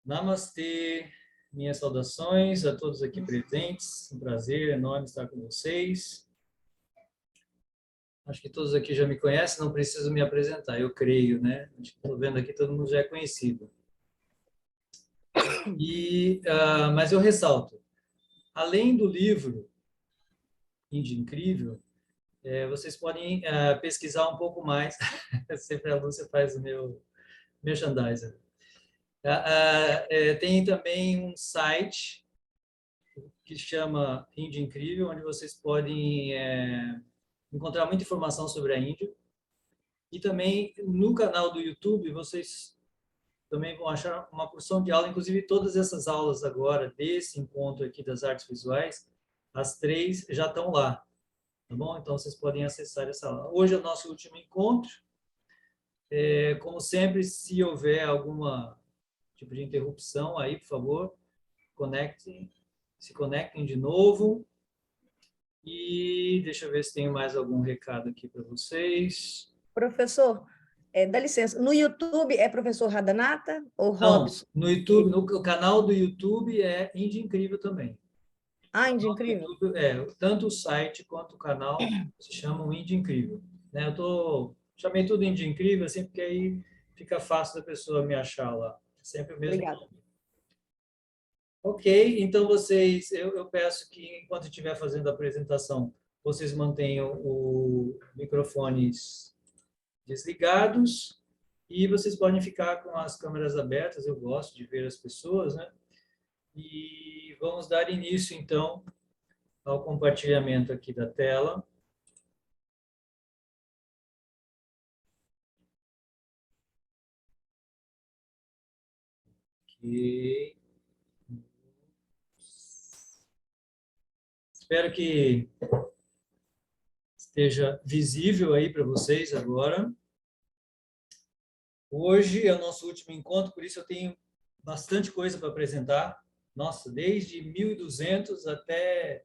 Namastê, minhas saudações a todos aqui presentes. Um prazer enorme estar com vocês. Acho que todos aqui já me conhecem, não preciso me apresentar, eu creio, né? Estou vendo aqui, todo mundo já é conhecido. Mas eu ressalto, além do livro Índia Incrível, vocês podem pesquisar um pouco mais. Sempre a Lúcia faz o meu merchandiser. Tem também um site que chama Índia Incrível, onde vocês podem encontrar muita informação sobre a Índia. E também no canal do YouTube vocês também vão achar uma porção de aula, inclusive todas essas aulas agora, desse encontro aqui das artes visuais, as 3 já estão lá, tá bom? Então vocês podem acessar essa aula. Hoje é o nosso último encontro. Como sempre, se houver alguma tipo de interrupção aí, por favor, se conectem de novo. E deixa eu ver se tem mais algum recado aqui para vocês. Professor, dá licença, no YouTube é professor Radhanatha ou Não, Robson? no YouTube, no canal do YouTube é Índia Incrível também. Ah, Índia No Incrível? YouTube, tanto o site quanto o canal se chamam Índia Incrível. Né? Chamei tudo Índia Incrível, assim, porque aí fica fácil da pessoa me achar lá. É sempre o mesmo Obrigada. nome. Ok, então eu peço que enquanto estiver fazendo a apresentação, vocês mantenham os microfones desligados e vocês podem ficar com as câmeras abertas. Eu gosto de ver as pessoas, né? E vamos dar início, então, ao compartilhamento aqui da tela. Ok. Espero que esteja visível aí para vocês agora. Hoje é o nosso último encontro, por isso eu tenho bastante coisa para apresentar. Nossa, desde 1200 até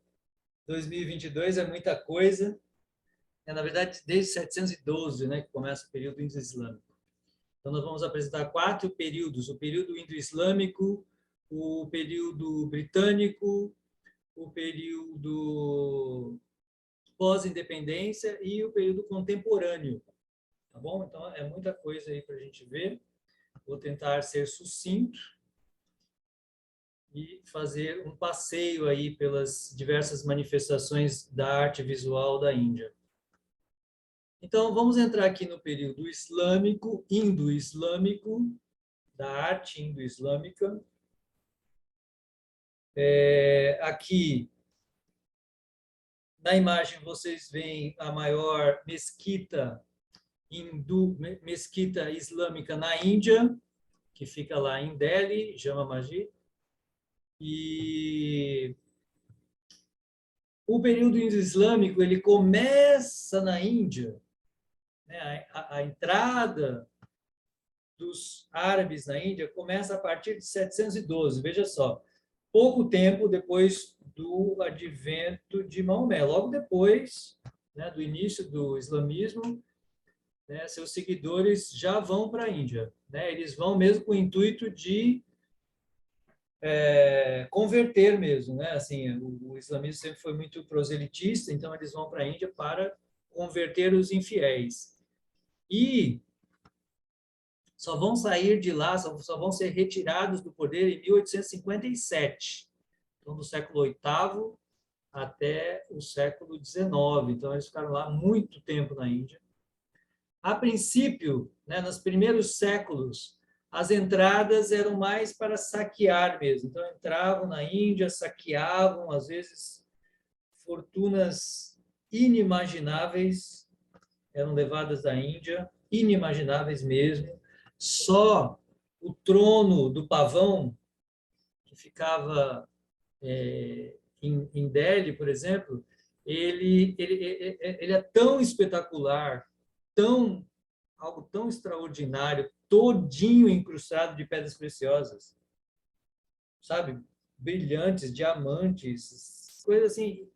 2022 é muita coisa. Na verdade, desde 712, né, que começa o período indo-islâmico. Então, nós vamos apresentar 4 períodos: o período indo-islâmico, o período britânico, o período pós-independência e o período contemporâneo. Tá bom? Então, é muita coisa aí para a gente ver. Vou tentar ser sucinto e fazer um passeio aí pelas diversas manifestações da arte visual da Índia. Então, vamos entrar aqui no período islâmico, indo-islâmico, da arte indo-islâmica. Aqui, na imagem, vocês veem a maior mesquita mesquita islâmica na Índia, que fica lá em Delhi, Jama Masjid. E o período islâmico ele começa na Índia, né? A entrada dos árabes na Índia começa a partir de 712. Veja só, pouco tempo depois do advento de Maomé, logo depois, né, do início do islamismo, né, seus seguidores já vão para a Índia, né? Eles vão mesmo com o intuito de converter mesmo, né? Assim, o islamismo sempre foi muito proselitista, então eles vão para a Índia para converter os infiéis. E só vão sair de lá, só vão ser retirados do poder em 1857. Então, do século VIII até o século XIX. Então, eles ficaram lá muito tempo na Índia. A princípio, né, nos primeiros séculos, as entradas eram mais para saquear mesmo. Então, entravam na Índia, saqueavam, às vezes, fortunas inimagináveis eram levadas da Índia, inimagináveis mesmo. Só o trono do pavão, que ficava em Delhi, por exemplo, ele é tão espetacular, algo tão extraordinário, todinho incrustado de pedras preciosas, sabe? Brilhantes, diamantes, coisa assim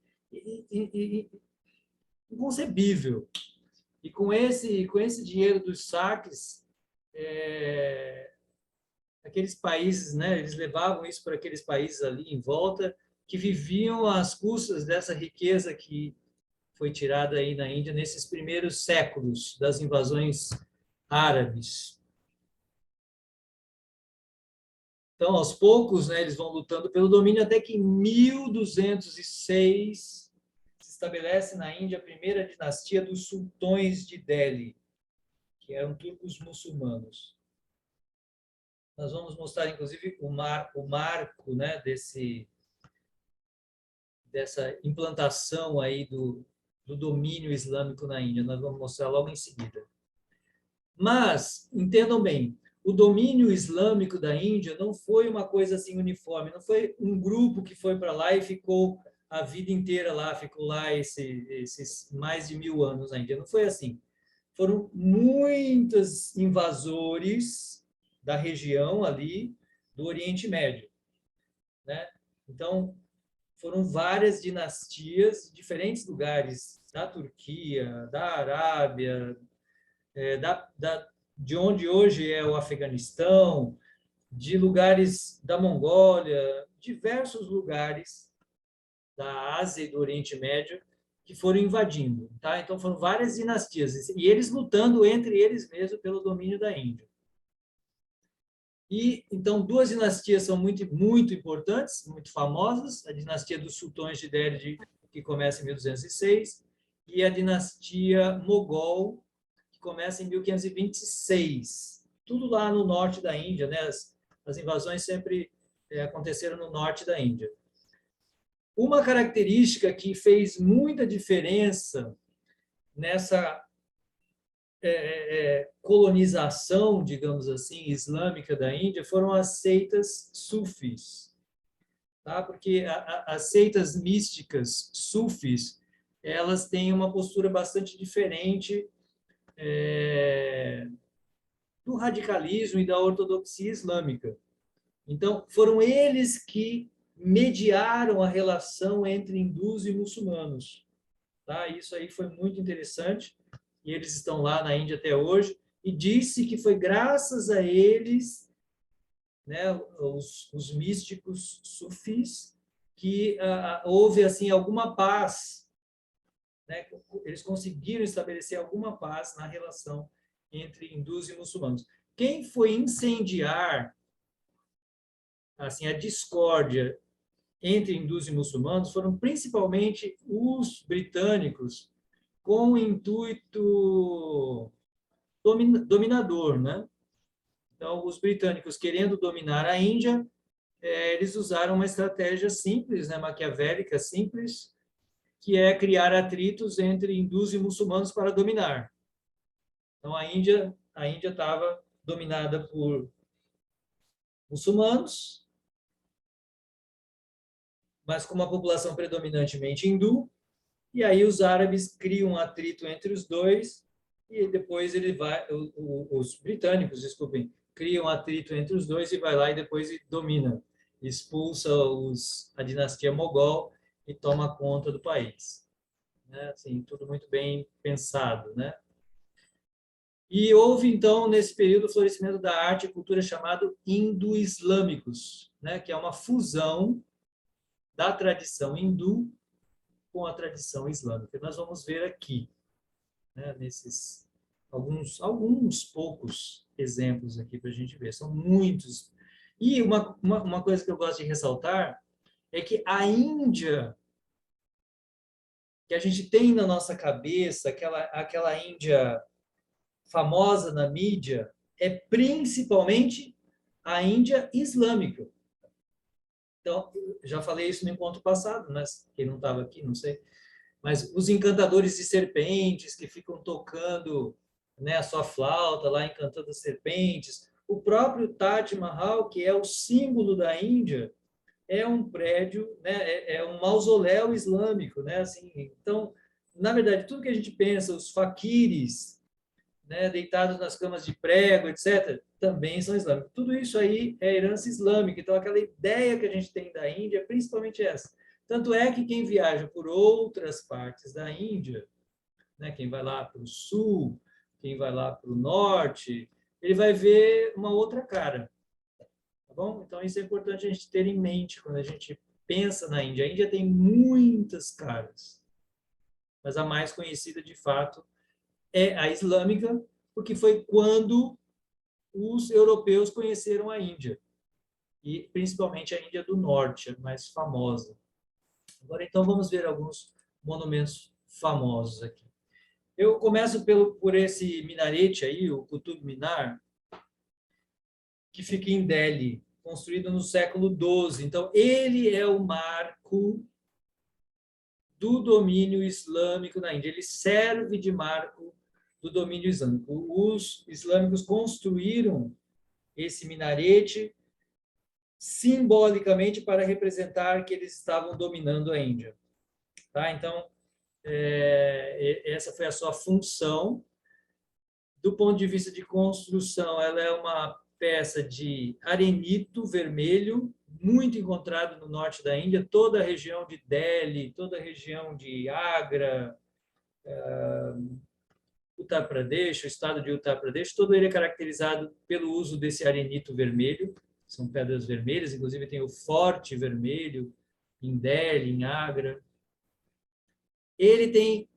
inconcebível. E com esse dinheiro dos saques, aqueles países, né, eles levavam isso para aqueles países ali em volta, que viviam às custas dessa riqueza que foi tirada aí na Índia nesses primeiros séculos das invasões árabes. Então, aos poucos, né, eles vão lutando pelo domínio até que em 1206 se estabelece na Índia a primeira dinastia dos sultões de Delhi, que eram turcos muçulmanos. Nós vamos mostrar, inclusive, o marco, né, dessa implantação aí do domínio islâmico na Índia. Nós vamos mostrar logo em seguida. Mas, entendam bem, o domínio islâmico da Índia não foi uma coisa assim uniforme, não foi um grupo que foi para lá e ficou a vida inteira lá, ficou lá esses mais de 1000 anos na Índia. Não foi assim. Foram muitos invasores da região ali do Oriente Médio, né? Então, foram várias dinastias, diferentes lugares da Turquia, da Arábia, de onde hoje é o Afeganistão, de lugares da Mongólia, diversos lugares da Ásia e do Oriente Médio que foram invadindo, tá? Então foram várias dinastias e eles lutando entre eles mesmos pelo domínio da Índia. E então duas dinastias são muito importantes, muito famosas: a dinastia dos sultões de Delhi, que começa em 1206, e a dinastia Mogol, que começa em 1526. Tudo lá no norte da Índia, né? As invasões sempre aconteceram no norte da Índia. Uma característica que fez muita diferença nessa colonização, digamos assim, islâmica da Índia foram as seitas sufis, tá? Porque as seitas místicas sufis, elas têm uma postura bastante diferente do radicalismo e da ortodoxia islâmica. Então, foram eles que mediaram a relação entre hindus e muçulmanos. Tá? Isso aí foi muito interessante, e eles estão lá na Índia até hoje, e disse que foi graças a eles, né, os místicos sufis, que houve assim alguma paz, né? Eles conseguiram estabelecer alguma paz na relação entre hindus e muçulmanos. Quem foi incendiar assim a discórdia entre hindus e muçulmanos foram principalmente os britânicos, com o intuito dominador, né? Então, os britânicos, querendo dominar a Índia, eles usaram uma estratégia simples, né, maquiavélica simples, que é criar atritos entre hindus e muçulmanos para dominar. Então, a Índia estava dominada por muçulmanos, mas com uma população predominantemente hindu, e aí os árabes criam um atrito entre os dois, e depois os britânicos, desculpem, criam um atrito entre os dois e vai lá e depois domina, expulsa a dinastia mogol e toma conta do país. Né? Assim, tudo muito bem pensado, né? E houve, então, nesse período, o florescimento da arte e cultura chamado indo-islâmicos, né? Que é uma fusão da tradição hindu com a tradição islâmica. Nós vamos ver aqui, né, nesses alguns poucos exemplos aqui para a gente ver. São muitos. E uma coisa que eu gosto de ressaltar é que a Índia, que a gente tem na nossa cabeça, aquela Índia famosa na mídia, é principalmente a Índia islâmica. Então, já falei isso no encontro passado, mas quem não estava aqui, não sei. Mas os encantadores de serpentes que ficam tocando, né, a sua flauta lá, encantando as serpentes. O próprio Taj Mahal, que é o símbolo da Índia, é um prédio, né, é um mausoléu islâmico, né? Assim, então, na verdade, tudo que a gente pensa, os faquires, né, deitados nas camas de prego, etc., também são islâmicos. Tudo isso aí é herança islâmica. Então, aquela ideia que a gente tem da Índia é principalmente essa. Tanto é que quem viaja por outras partes da Índia, né, quem vai lá para o sul, quem vai lá para o norte, ele vai ver uma outra cara. bom? Então, isso é importante a gente ter em mente quando a gente pensa na Índia. A Índia tem muitas caras, mas a mais conhecida, de fato, é a islâmica, porque foi quando os europeus conheceram a Índia, e principalmente a Índia do Norte, a mais famosa. Agora, então, vamos ver alguns monumentos famosos aqui. Eu começo por esse minarete aí, o Qutub Minar, que fica em Delhi, construído no século XII. Então, ele é o marco do domínio islâmico na Índia. Ele serve de marco do domínio islâmico. Os islâmicos construíram esse minarete simbolicamente para representar que eles estavam dominando a Índia. Tá? Então, essa foi a sua função. Do ponto de vista de construção, ela é uma peça de arenito vermelho, muito encontrado no norte da Índia, toda a região de Delhi, toda a região de Agra, Uttar Pradesh, o estado de Uttar Pradesh, todo ele é caracterizado pelo uso desse arenito vermelho, são pedras vermelhas, inclusive tem o Forte Vermelho em Delhi, em Agra. Ele tem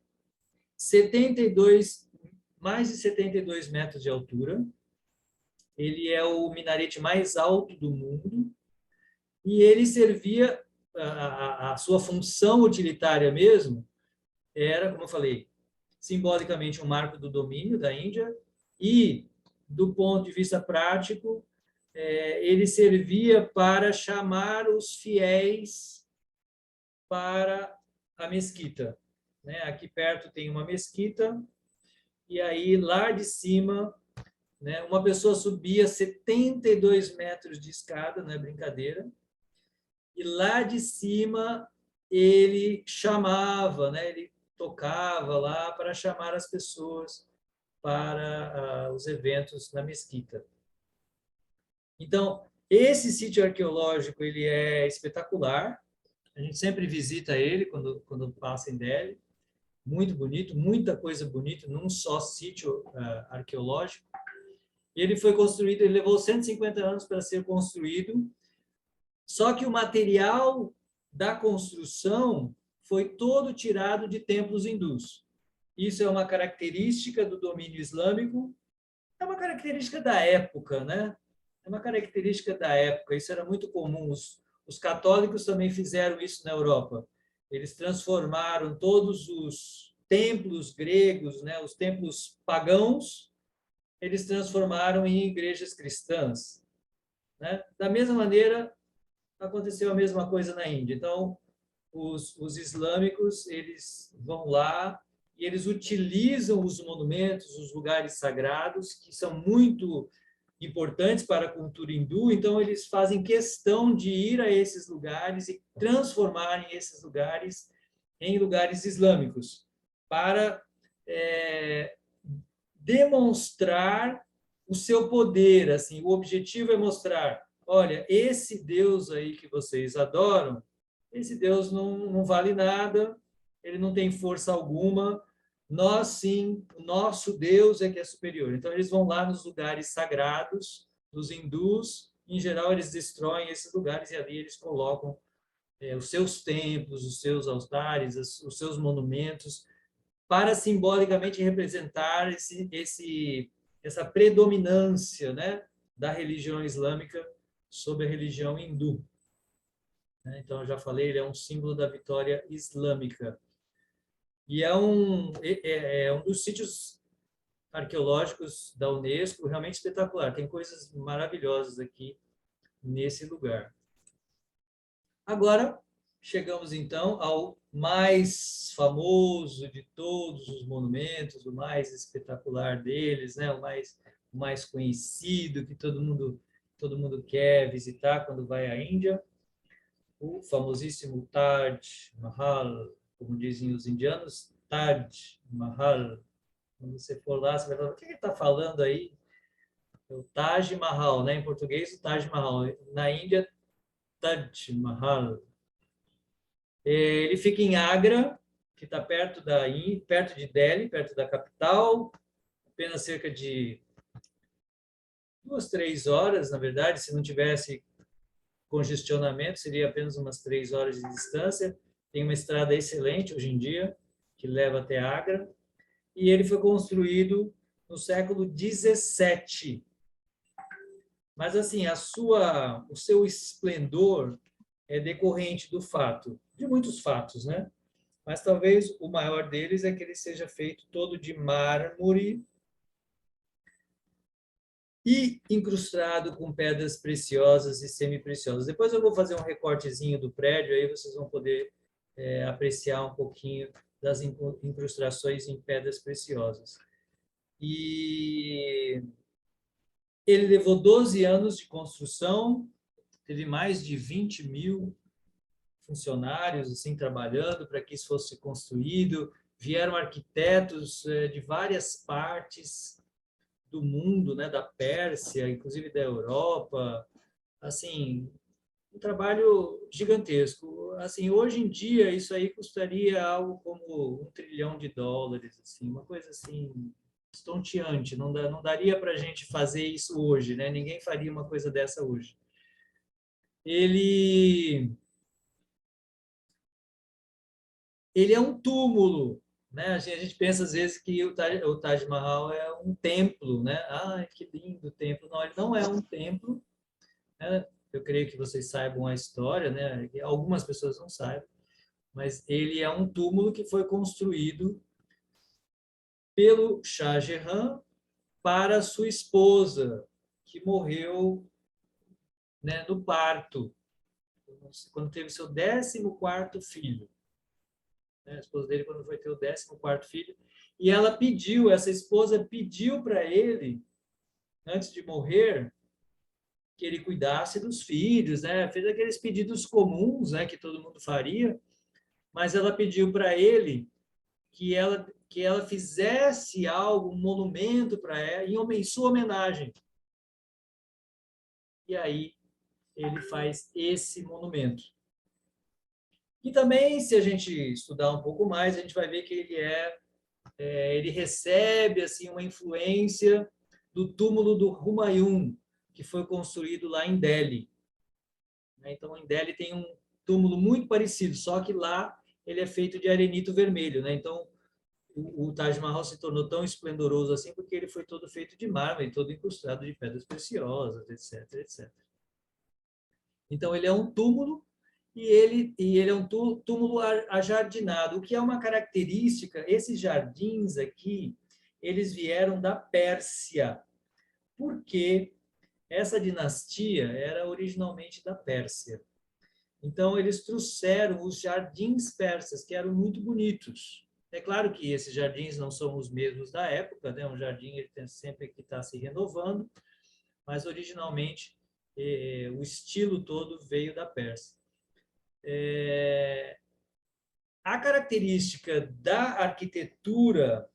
72, mais de 72 metros de altura. Ele é o minarete mais alto do mundo e ele servia, a sua função utilitária mesmo, era, como eu falei, simbolicamente um marco do domínio da Índia e, do ponto de vista prático, ele servia para chamar os fiéis para a mesquita. Né? Aqui perto tem uma mesquita e aí lá de cima, né, uma pessoa subia 72 metros de escada, não é brincadeira, e lá de cima ele chamava, né, ele tocava lá para chamar as pessoas para os eventos na mesquita. Então, esse sítio arqueológico ele é espetacular. A gente sempre visita ele quando passa em Delhi. Muito bonito, muita coisa bonita num só sítio arqueológico. E ele foi construído, ele levou 150 anos para ser construído. Só que o material da construção foi todo tirado de templos hindus. Isso é uma característica do domínio islâmico, é uma característica da época, né? É uma característica da época, isso era muito comum. Os católicos também fizeram isso na Europa. Eles transformaram todos os templos gregos, né, os templos pagãos, eles transformaram em igrejas cristãs. Né? Da mesma maneira, aconteceu a mesma coisa na Índia. Então, os islâmicos, eles vão lá e eles utilizam os monumentos, os lugares sagrados, que são muito importantes para a cultura hindu, então eles fazem questão de ir a esses lugares e transformarem esses lugares em lugares islâmicos, para demonstrar o seu poder. Assim, o objetivo é mostrar, olha, esse Deus aí que vocês adoram, esse Deus não vale nada, ele não tem força alguma, nós sim, o nosso Deus é que é superior. Então, eles vão lá nos lugares sagrados dos hindus, em geral, eles destroem esses lugares e ali eles colocam os seus templos, os seus altares, os seus monumentos, para simbolicamente representar essa predominância, né, da religião islâmica sobre a religião hindu. Então, eu já falei, ele é um símbolo da vitória islâmica. E é um dos sítios arqueológicos da Unesco realmente espetacular. Tem coisas maravilhosas aqui nesse lugar. Agora, chegamos então ao mais famoso de todos os monumentos, o mais espetacular deles, né? o mais conhecido, que todo mundo quer visitar quando vai à Índia, o famosíssimo Taj Mahal, como dizem os indianos, Taj Mahal. Quando você for lá, você vai falar, o que ele está falando aí? O Taj Mahal, né? Em português, o Taj Mahal. Na Índia, Taj Mahal. Ele fica em Agra, que está perto de Delhi, perto da capital, apenas cerca de 2, 3 horas, na verdade, se não tivesse congestionamento, seria apenas umas 3 horas de distância. Tem uma estrada excelente hoje em dia, que leva até Agra, e ele foi construído no século 17. Mas, assim, o seu esplendor é decorrente do fato, de muitos fatos, né? Mas talvez o maior deles é que ele seja feito todo de mármore e incrustado com pedras preciosas e semipreciosas. Depois eu vou fazer um recortezinho do prédio, aí vocês vão poder apreciar um pouquinho das incrustações em pedras preciosas. E ele levou 12 anos de construção, teve mais de 20 mil funcionários assim trabalhando para que isso fosse construído. Vieram arquitetos de várias partes do mundo, né, da Pérsia, inclusive da Europa. Assim, um trabalho gigantesco. Assim, hoje em dia isso aí custaria algo como $1 trilhão, assim, uma coisa assim estonteante. Não daria para a gente fazer isso hoje, né? Ninguém faria uma coisa dessa hoje. Ele é um túmulo, né? A gente pensa às vezes que o Taj Mahal é um templo, né? Ah, que lindo templo. Não, ele não é um templo, né? Eu creio que vocês saibam a história, né? Algumas pessoas não saibam, mas ele é um túmulo que foi construído pelo Shah Jahan para sua esposa, que morreu, né, no parto, quando teve seu 14º filho. A esposa dele, quando foi ter o 14º filho, e essa esposa pediu para ele, antes de morrer, que ele cuidasse dos filhos, né? Fez aqueles pedidos comuns, né, que todo mundo faria, mas ela pediu para ele que ela fizesse algo, um monumento para ela, em sua homenagem. E aí ele faz esse monumento. E também, se a gente estudar um pouco mais, a gente vai ver que ele recebe assim uma influência do túmulo do Humayun, que foi construído lá em Delhi. Então, em Delhi tem um túmulo muito parecido, só que lá ele é feito de arenito vermelho. Então, o Taj Mahal se tornou tão esplendoroso assim porque ele foi todo feito de mármore, todo incrustado de pedras preciosas, etc, etc. Então, ele é um túmulo ele é um túmulo ajardinado, o que é uma característica. Esses jardins aqui, eles vieram da Pérsia, porque essa dinastia era originalmente da Pérsia. Então, eles trouxeram os jardins persas, que eram muito bonitos. É claro que esses jardins não são os mesmos da época, né? Um jardim ele tem sempre que estar se renovando, mas originalmente o estilo todo veio da Pérsia. A característica da arquitetura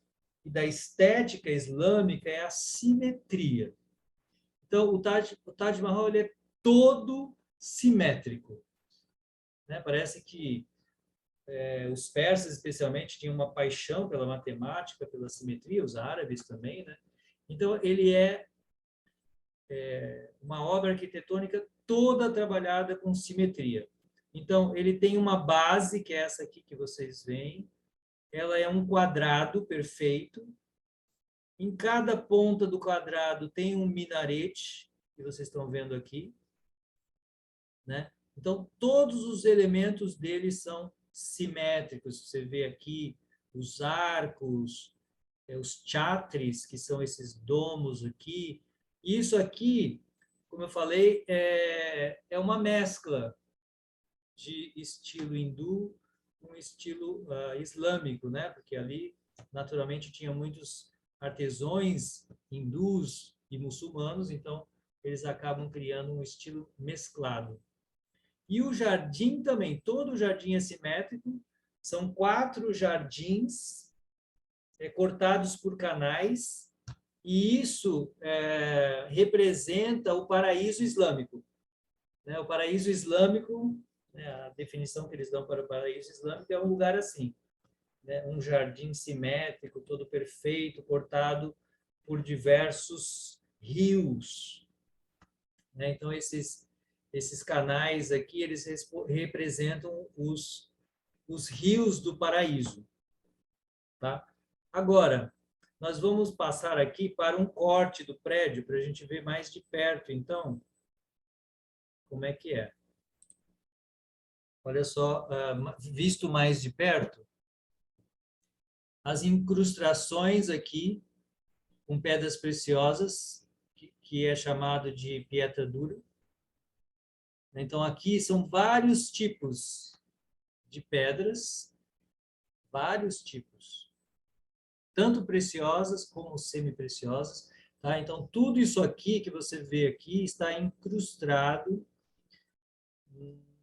e da estética islâmica é a simetria. Então, o Taj Mahal ele é todo simétrico, né? Parece que os persas, especialmente, tinham uma paixão pela matemática, pela simetria, os árabes também, né? Então, ele é uma obra arquitetônica toda trabalhada com simetria. Então, ele tem uma base, que é essa aqui que vocês veem. Ela é um quadrado perfeito. Em cada ponta do quadrado tem um minarete, que vocês estão vendo aqui, né? Então, todos os elementos dele são simétricos. Você vê aqui os arcos, os chatris, que são esses domos aqui. Isso aqui, como eu falei, é uma mescla de estilo hindu com estilo islâmico, né? Porque ali, naturalmente, tinha muitos artesãos hindus e muçulmanos, então eles acabam criando um estilo mesclado. E o jardim também, todo o jardim é simétrico, são 4 jardins cortados por canais, e isso representa o paraíso islâmico. Né? O paraíso islâmico, né, a definição que eles dão para o paraíso islâmico é um lugar assim, né? Um jardim simétrico, todo perfeito, cortado por diversos rios. Né? Então, Esses canais aqui, eles representam os rios do paraíso. Tá? Agora, nós vamos passar aqui para um corte do prédio, para a gente ver mais de perto, então, como é que é. Olha só, visto mais de perto, as incrustações aqui com pedras preciosas, que é chamado de pietra dura. Então, aqui são vários tipos de pedras, vários tipos, tanto preciosas como semi-preciosas. Tá? Então, tudo isso aqui que você vê aqui está incrustado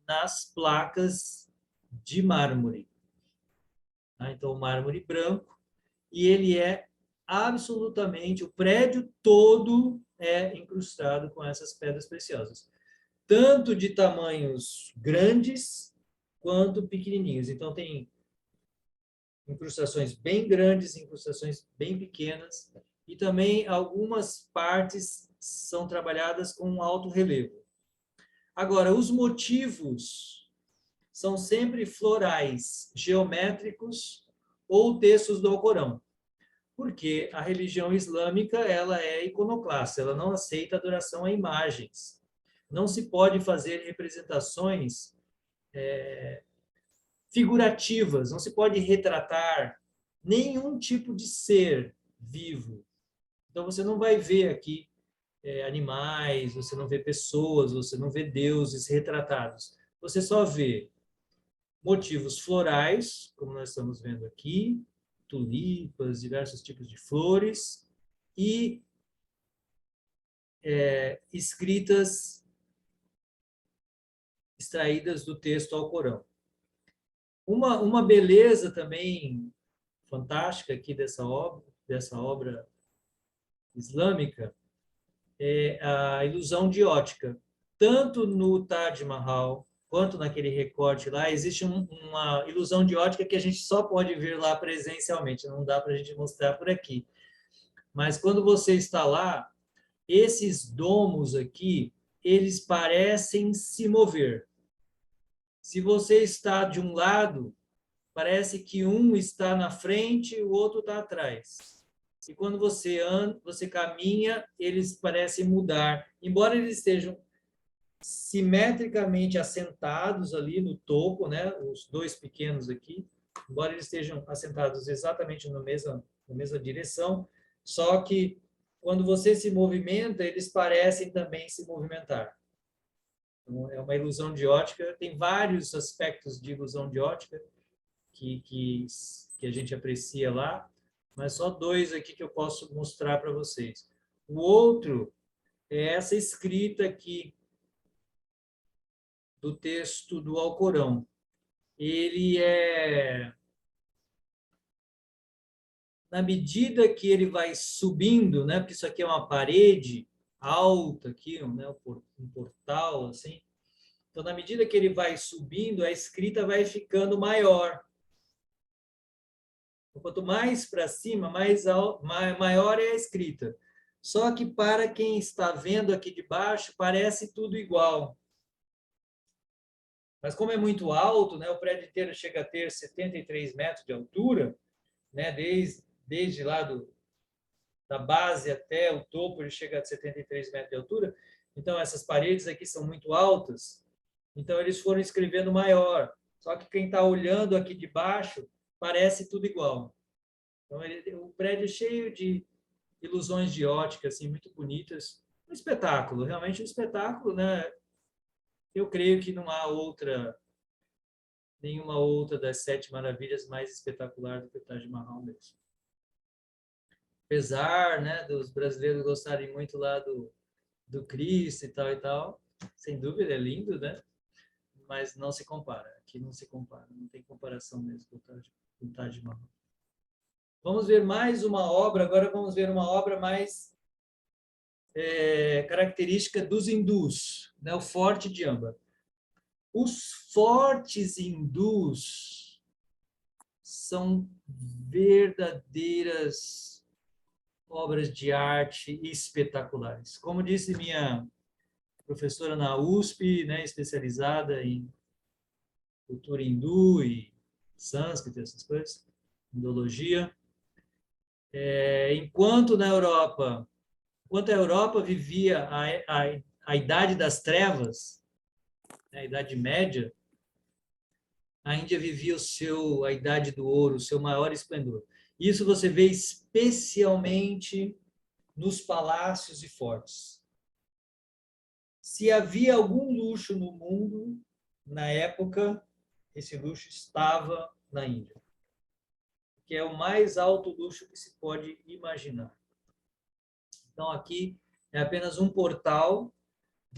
nas placas de mármore. Tá? Então, o mármore branco, e ele é absolutamente, o prédio todo é incrustado com essas pedras preciosas, tanto de tamanhos grandes quanto pequenininhos. Então, tem incrustações bem grandes, incrustações bem pequenas, e também algumas partes são trabalhadas com alto relevo. Agora, os motivos são sempre florais, geométricos ou textos do Alcorão, porque a religião islâmica ela é iconoclasta, ela não aceita adoração a imagens. Não se pode fazer representações figurativas, não se pode retratar nenhum tipo de ser vivo. Então, você não vai ver aqui animais, você não vê pessoas, você não vê deuses retratados. Você só vê motivos florais, como nós estamos vendo aqui, tulipas, diversos tipos de flores, e escritas extraídas do texto Alcorão. Uma beleza também fantástica aqui dessa obra islâmica é a ilusão de ótica. Tanto no Taj Mahal quanto naquele recorte lá, existe uma ilusão de ótica que a gente só pode ver lá presencialmente, não dá para a gente mostrar por aqui. Mas quando você está lá, esses domos aqui, eles parecem se mover. Se você está de um lado, parece que um está na frente e o outro está atrás. E quando você anda, você caminha, eles parecem mudar. Embora eles estejam simetricamente assentados ali no topo, né? Os dois pequenos aqui, embora eles estejam assentados exatamente na mesma direção, só que quando você se movimenta, eles parecem também se movimentar. Então, é uma ilusão de ótica, tem vários aspectos de ilusão de ótica que a gente aprecia lá, mas só dois aqui que eu posso mostrar para vocês. O outro é essa escrita aqui do texto do Alcorão. Ele é, na medida que ele vai subindo, né? Porque isso aqui é uma parede alta aqui, né? Um portal assim. Então, na medida que ele vai subindo, a escrita vai ficando maior. Quanto mais para cima, maior é a escrita. Só que para quem está vendo aqui de baixo, parece tudo igual. Mas como é muito alto, né, o prédio inteiro chega a ter 73 metros de altura, né, desde lá da base até o topo, ele chega a 73 metros de altura. Então, essas paredes aqui são muito altas. Então, eles foram escrevendo maior. Só que quem está olhando aqui de baixo, parece tudo igual. Então, o prédio é cheio de ilusões de ótica, assim, muito bonitas. Um espetáculo, realmente um espetáculo, né? Eu creio que não há nenhuma outra das 7 maravilhas mais espetacular do que o Taj Mahal mesmo. Apesar, né, dos brasileiros gostarem muito lá do Cristo e tal, sem dúvida é lindo, né? Mas não se compara, aqui não se compara, não tem comparação mesmo com o Taj Mahal. Vamos ver mais uma obra, agora vamos ver uma obra mais característica dos hindus, né? O Forte de Amba. Os fortes hindus são verdadeiras obras de arte espetaculares. Como disse minha professora na USP, né, especializada em cultura hindu e sânscrito, essas coisas, indologia. Enquanto a Europa vivia a Idade das Trevas, né, a Idade Média, a Índia vivia a Idade do Ouro, o seu maior esplendor. Isso você vê especialmente nos palácios e fortes. Se havia algum luxo no mundo, na época, esse luxo estava na Índia, que é o mais alto luxo que se pode imaginar. Então, aqui é apenas um portal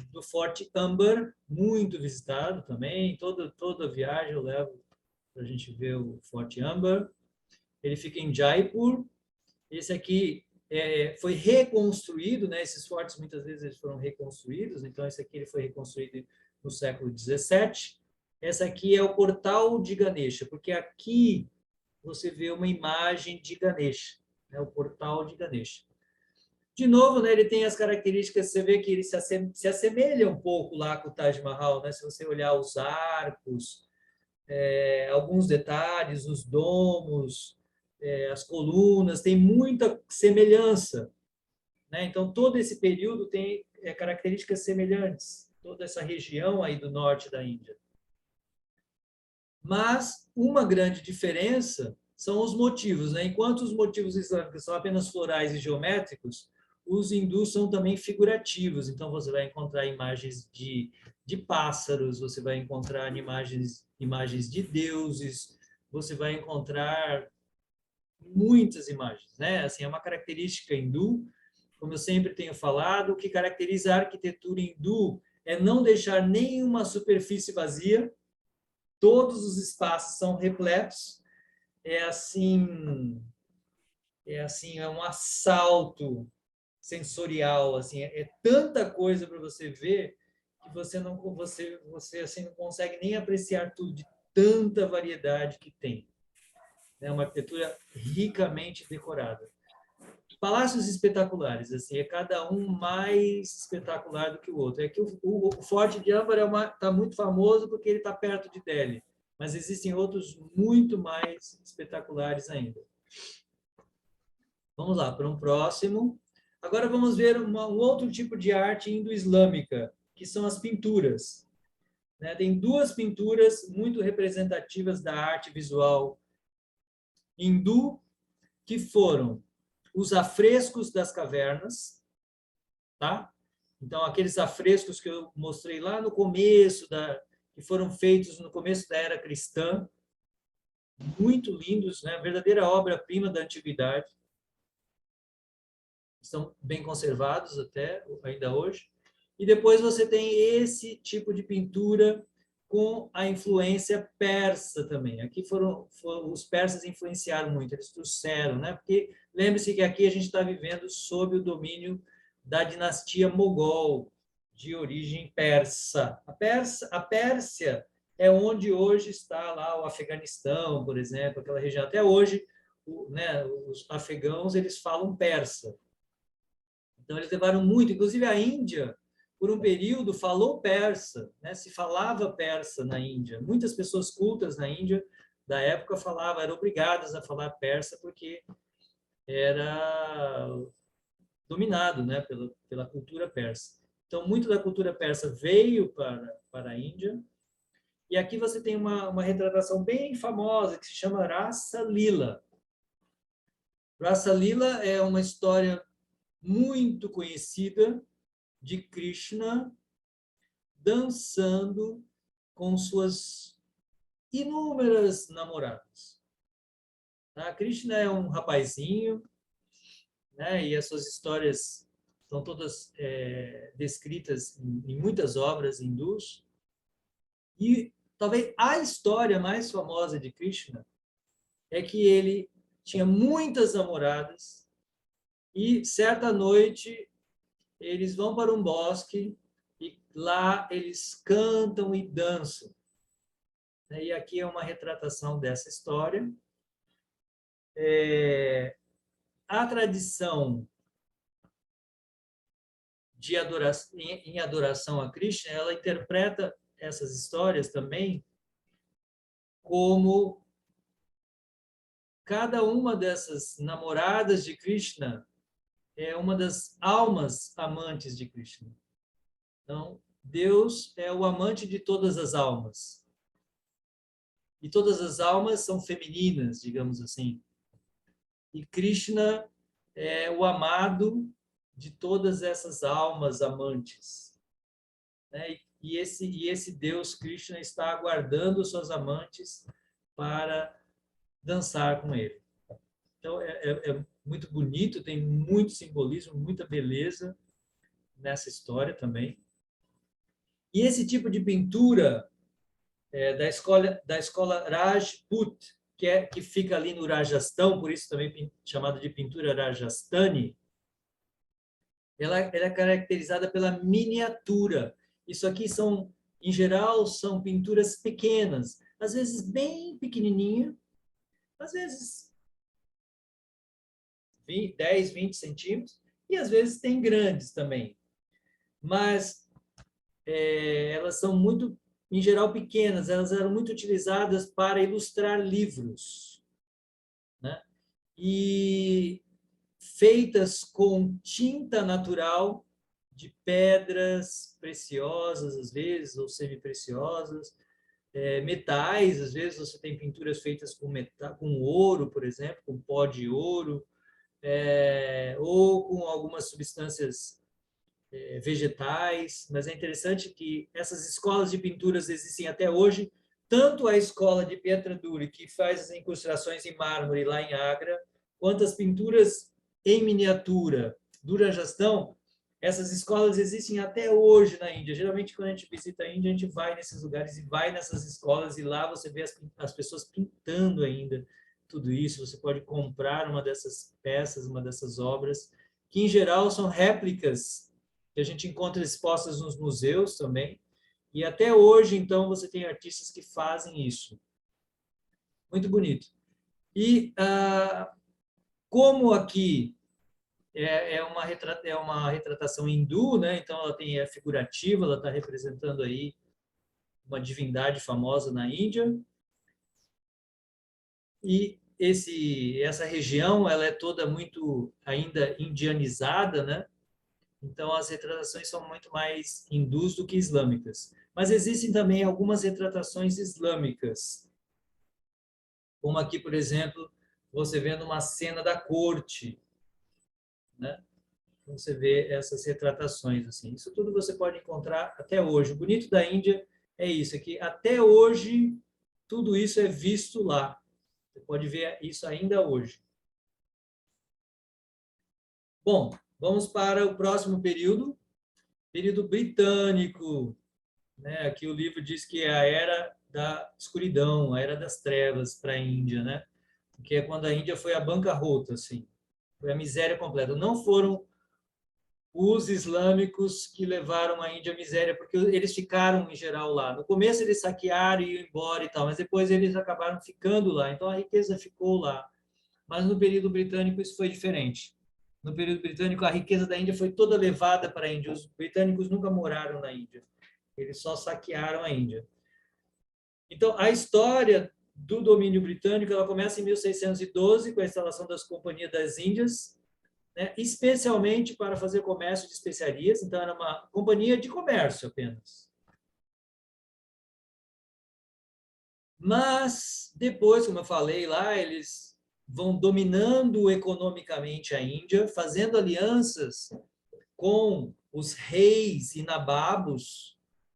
do Forte Amber, muito visitado também. Toda viagem eu levo para a gente ver o Forte Amber. Ele fica em Jaipur. Esse aqui foi reconstruído, né? Esses fortes muitas vezes eles foram reconstruídos. Então esse aqui ele foi reconstruído no século 17. Essa aqui é o portal de Ganesha, porque aqui você vê uma imagem de Ganesha, né? O portal de Ganesha. De novo, né, ele tem as características, você vê que ele se assemelha um pouco lá com o Taj Mahal, né? Se você olhar os arcos, alguns detalhes, os domos, as colunas, tem muita semelhança, né? Então, todo esse período tem características semelhantes, toda essa região aí do norte da Índia. Mas uma grande diferença são os motivos, né? Enquanto os motivos islâmicos são apenas florais e geométricos, os hindus são também figurativos. Então, você vai encontrar imagens de pássaros, você vai encontrar imagens de deuses, você vai encontrar muitas imagens, né? Assim, é uma característica hindu, como eu sempre tenho falado, o que caracteriza a arquitetura hindu é não deixar nenhuma superfície vazia, todos os espaços são repletos, é um assalto sensorial, assim, é tanta coisa para você ver que você assim não consegue nem apreciar tudo de tanta variedade que tem. É uma arquitetura ricamente decorada. Palácios espetaculares, assim, é cada um mais espetacular do que o outro. É que o Forte de Amber está muito famoso porque ele está perto de Delhi, mas existem outros muito mais espetaculares ainda. Vamos lá, para um próximo. Agora vamos ver um outro tipo de arte indo-islâmica, que são as pinturas. Tem duas pinturas muito representativas da arte visual hindu, que foram os afrescos das cavernas, tá? Então, aqueles afrescos que eu mostrei lá no começo, que foram feitos no começo da era cristã, muito lindos, né? Verdadeira obra-prima da antiguidade. Estão bem conservados ainda hoje. E depois você tem esse tipo de pintura com a influência persa também. Aqui os persas influenciaram muito, eles trouxeram, né? Porque lembre-se que aqui a gente está vivendo sob o domínio da dinastia Mogol, de origem persa. A Pérsia é onde hoje está lá o Afeganistão, por exemplo, aquela região. Até hoje, né, os afegãos eles falam persa. Então, eles levaram muito, inclusive a Índia, por um período, falou persa, né? Se falava persa na Índia. Muitas pessoas cultas na Índia, da época, eram obrigadas a falar persa, porque era dominado, né, pela cultura persa. Então, muito da cultura persa veio para a Índia, e aqui você tem uma retratação bem famosa, que se chama Rasa Lila. Rasa Lila é uma história muito conhecida de Krishna dançando com suas inúmeras namoradas. Krishna é um rapazinho, né, e as suas histórias são todas descritas em muitas obras hindus. E talvez a história mais famosa de Krishna é que ele tinha muitas namoradas e certa noite eles vão para um bosque e lá eles cantam e dançam. E aqui é uma retratação dessa história. A tradição em adoração a Krishna, ela interpreta essas histórias também como cada uma dessas namoradas de Krishna é uma das almas amantes de Krishna. Então, Deus é o amante de todas as almas. E todas as almas são femininas, digamos assim. E Krishna é o amado de todas essas almas amantes, né? E esse Deus Krishna está aguardando suas amantes para dançar com ele. Então, é muito bonito, tem muito simbolismo, muita beleza nessa história também. E esse tipo de pintura da escola Rajput, que fica ali no Rajastão, por isso também chamada de pintura Rajasthani, ela é caracterizada pela miniatura. Isso aqui em geral, são pinturas pequenas, às vezes bem pequenininha, às vezes 10, 20 centímetros, e às vezes tem grandes também. Mas elas são muito, em geral, pequenas, elas eram muito utilizadas para ilustrar livros, né? E feitas com tinta natural de pedras preciosas, às vezes, ou semi-preciosas, metais, às vezes você tem pinturas feitas com metal, com ouro, por exemplo, com pó de ouro, ou com algumas substâncias vegetais, mas é interessante que essas escolas de pinturas existem até hoje, tanto a escola de Pietra Duri, que faz as incrustações em mármore lá em Agra, quanto as pinturas em miniatura do Rajastão, essas escolas existem até hoje na Índia. Geralmente, quando a gente visita a Índia, a gente vai nesses lugares e vai nessas escolas, e lá você vê as pessoas pintando ainda tudo isso. Você pode comprar uma dessas peças, uma dessas obras, que em geral são réplicas que a gente encontra expostas nos museus também. E até hoje, então, você tem artistas que fazem isso. Muito bonito. E como aqui é uma retratação hindu, né? Então ela é figurativa, ela está representando aí uma divindade famosa na Índia. E essa região ela é toda muito ainda indianizada, né? Então, as retratações são muito mais hindus do que islâmicas. Mas existem também algumas retratações islâmicas, como aqui, por exemplo, você vendo uma cena da corte, né? Você vê essas retratações assim. Isso tudo você pode encontrar até hoje. O bonito da Índia é isso, é que até hoje tudo isso é visto lá. Você pode ver isso ainda hoje. Bom, vamos para o próximo período britânico. Né? Aqui o livro diz que é a era da escuridão, a era das trevas para a Índia, né? Que é quando a Índia foi à bancarrota, assim, foi a miséria completa. Não foram os islâmicos que levaram a Índia à miséria, porque eles ficaram em geral lá. No começo eles saquearam e iam embora e tal, mas depois eles acabaram ficando lá. Então a riqueza ficou lá. Mas no período britânico isso foi diferente. No período britânico a riqueza da Índia foi toda levada para a Índia. Os britânicos nunca moraram na Índia. Eles só saquearam a Índia. Então, a história do domínio britânico ela começa em 1612, com a instalação das Companhias das Índias, né, especialmente para fazer comércio de especiarias. Então, era uma companhia de comércio apenas. Mas, depois, como eu falei lá, eles vão dominando economicamente a Índia, fazendo alianças com os reis e nababos,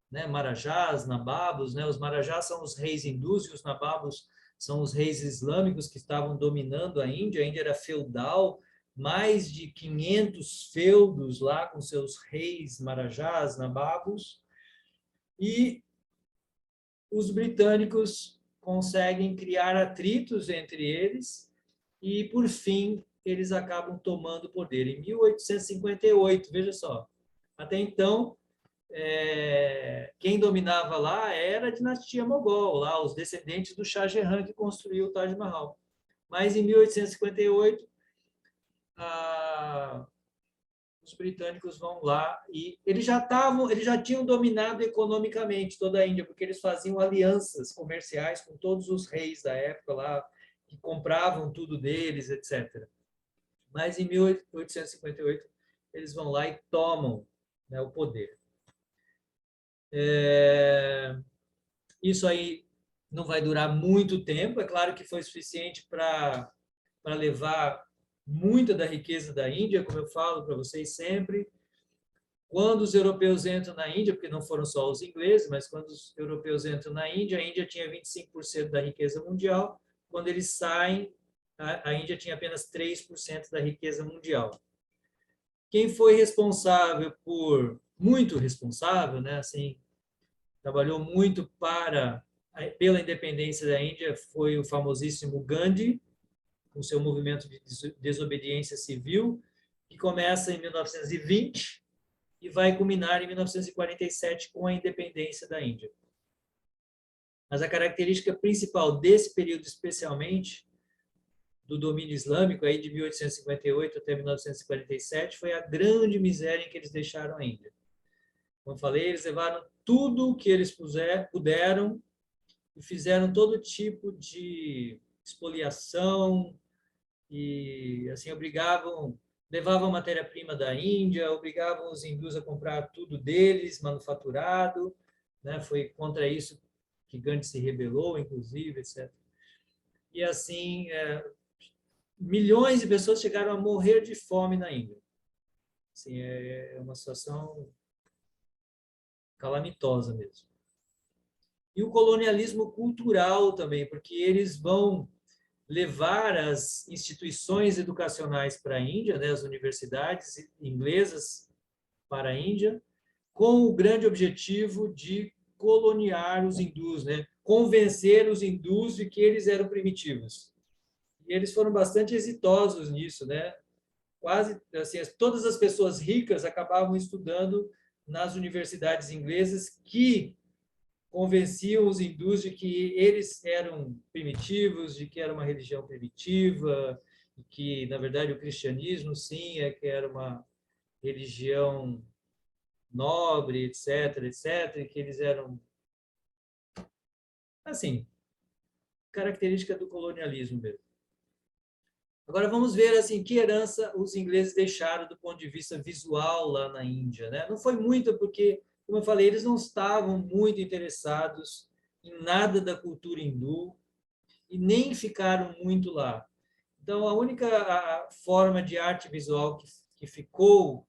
né, marajás, nababos, né? Os marajás são os reis hindus e os nababos são os reis islâmicos que estavam dominando a Índia. A Índia era feudal, mais de 500 feudos lá com seus reis marajás, nababos, e os britânicos conseguem criar atritos entre eles e, por fim, eles acabam tomando o poder. Em 1858, veja só, até então, quem dominava lá era a dinastia mogol, lá, os descendentes do Shah Jahan que construiu o Taj Mahal. Mas em 1858, os britânicos vão lá e eles já tinham dominado economicamente toda a Índia, porque eles faziam alianças comerciais com todos os reis da época lá, que compravam tudo deles, etc. Mas em 1858 eles vão lá e tomam, né, o poder. Isso aí não vai durar muito tempo, é claro que foi suficiente para levar muita da riqueza da Índia, como eu falo para vocês sempre. Quando os europeus entram na Índia, porque não foram só os ingleses, mas quando os europeus entram na Índia, a Índia tinha 25% da riqueza mundial. Quando eles saem, a Índia tinha apenas 3% da riqueza mundial. Quem foi responsável muito responsável, né, assim, trabalhou muito pela independência da Índia, foi o famosíssimo Gandhi, com seu movimento de desobediência civil, que começa em 1920 e vai culminar em 1947 com a independência da Índia. Mas a característica principal desse período, especialmente do domínio islâmico, aí de 1858 até 1947, foi a grande miséria em que eles deixaram a Índia. Como eu falei, eles levaram tudo o que eles puderam e fizeram todo tipo de expoliação e assim levavam matéria-prima da Índia, obrigavam os hindus a comprar tudo deles, manufaturado, né? Foi contra isso que Gandhi se rebelou, inclusive, etc. E assim, milhões de pessoas chegaram a morrer de fome na Índia. Assim, é uma situação calamitosa mesmo. E o colonialismo cultural também, porque eles vão levar as instituições educacionais para a Índia, né, as universidades inglesas para a Índia, com o grande objetivo de coloniar os hindus, né, convencer os hindus de que eles eram primitivos. E eles foram bastante exitosos nisso, né? Quase assim, todas as pessoas ricas acabavam estudando nas universidades inglesas, que convenciam os hindus de que eles eram primitivos, de que era uma religião primitiva, e que, na verdade, o cristianismo, sim, que era uma religião nobre, etc., etc., e que eles eram, assim, característica do colonialismo mesmo. Agora vamos ver assim que herança os ingleses deixaram do ponto de vista visual lá na Índia, né? Não foi muita porque, como eu falei, eles não estavam muito interessados em nada da cultura hindu e nem ficaram muito lá. Então a única forma de arte visual que ficou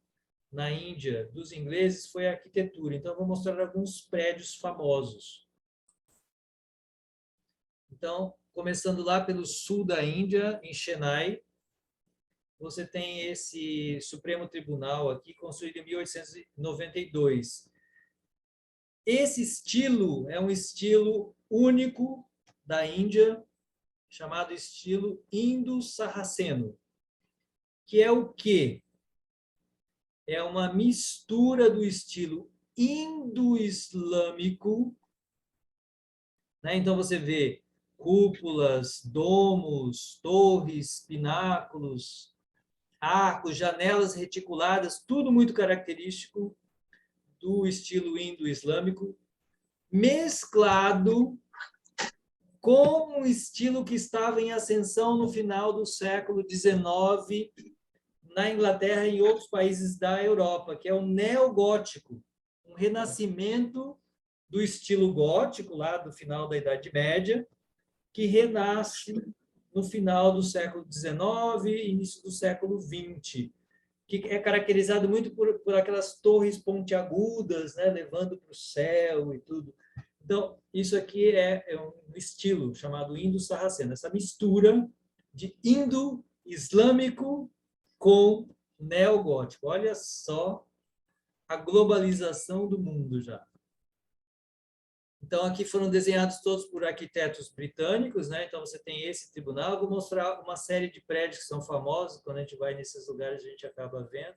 na Índia dos ingleses foi a arquitetura. Então eu vou mostrar alguns prédios famosos. Então, começando lá pelo sul da Índia, em Chennai, você tem esse Supremo Tribunal aqui, construído em 1892. Esse estilo é um estilo único da Índia, chamado estilo indo-sarraceno, que é o quê? É uma mistura do estilo indo-islâmico, né? Então você vê cúpulas, domos, torres, pináculos, arcos, janelas reticuladas, tudo muito característico do estilo indo-islâmico, mesclado com um estilo que estava em ascensão no final do século XIX na Inglaterra e em outros países da Europa, que é o neogótico, um renascimento do estilo gótico, lá do final da Idade Média, que renasce no final do século XIX e início do século XX, que é caracterizado muito por aquelas torres pontiagudas, né, levando para o céu e tudo. Então, isso aqui é um estilo chamado indo-sarraceno, essa mistura de indo-islâmico com neogótico. Olha só a globalização do mundo já. Então, aqui foram desenhados todos por arquitetos britânicos, né? Então, você tem esse tribunal. Eu vou mostrar uma série de prédios que são famosos. Quando a gente vai nesses lugares, a gente acaba vendo.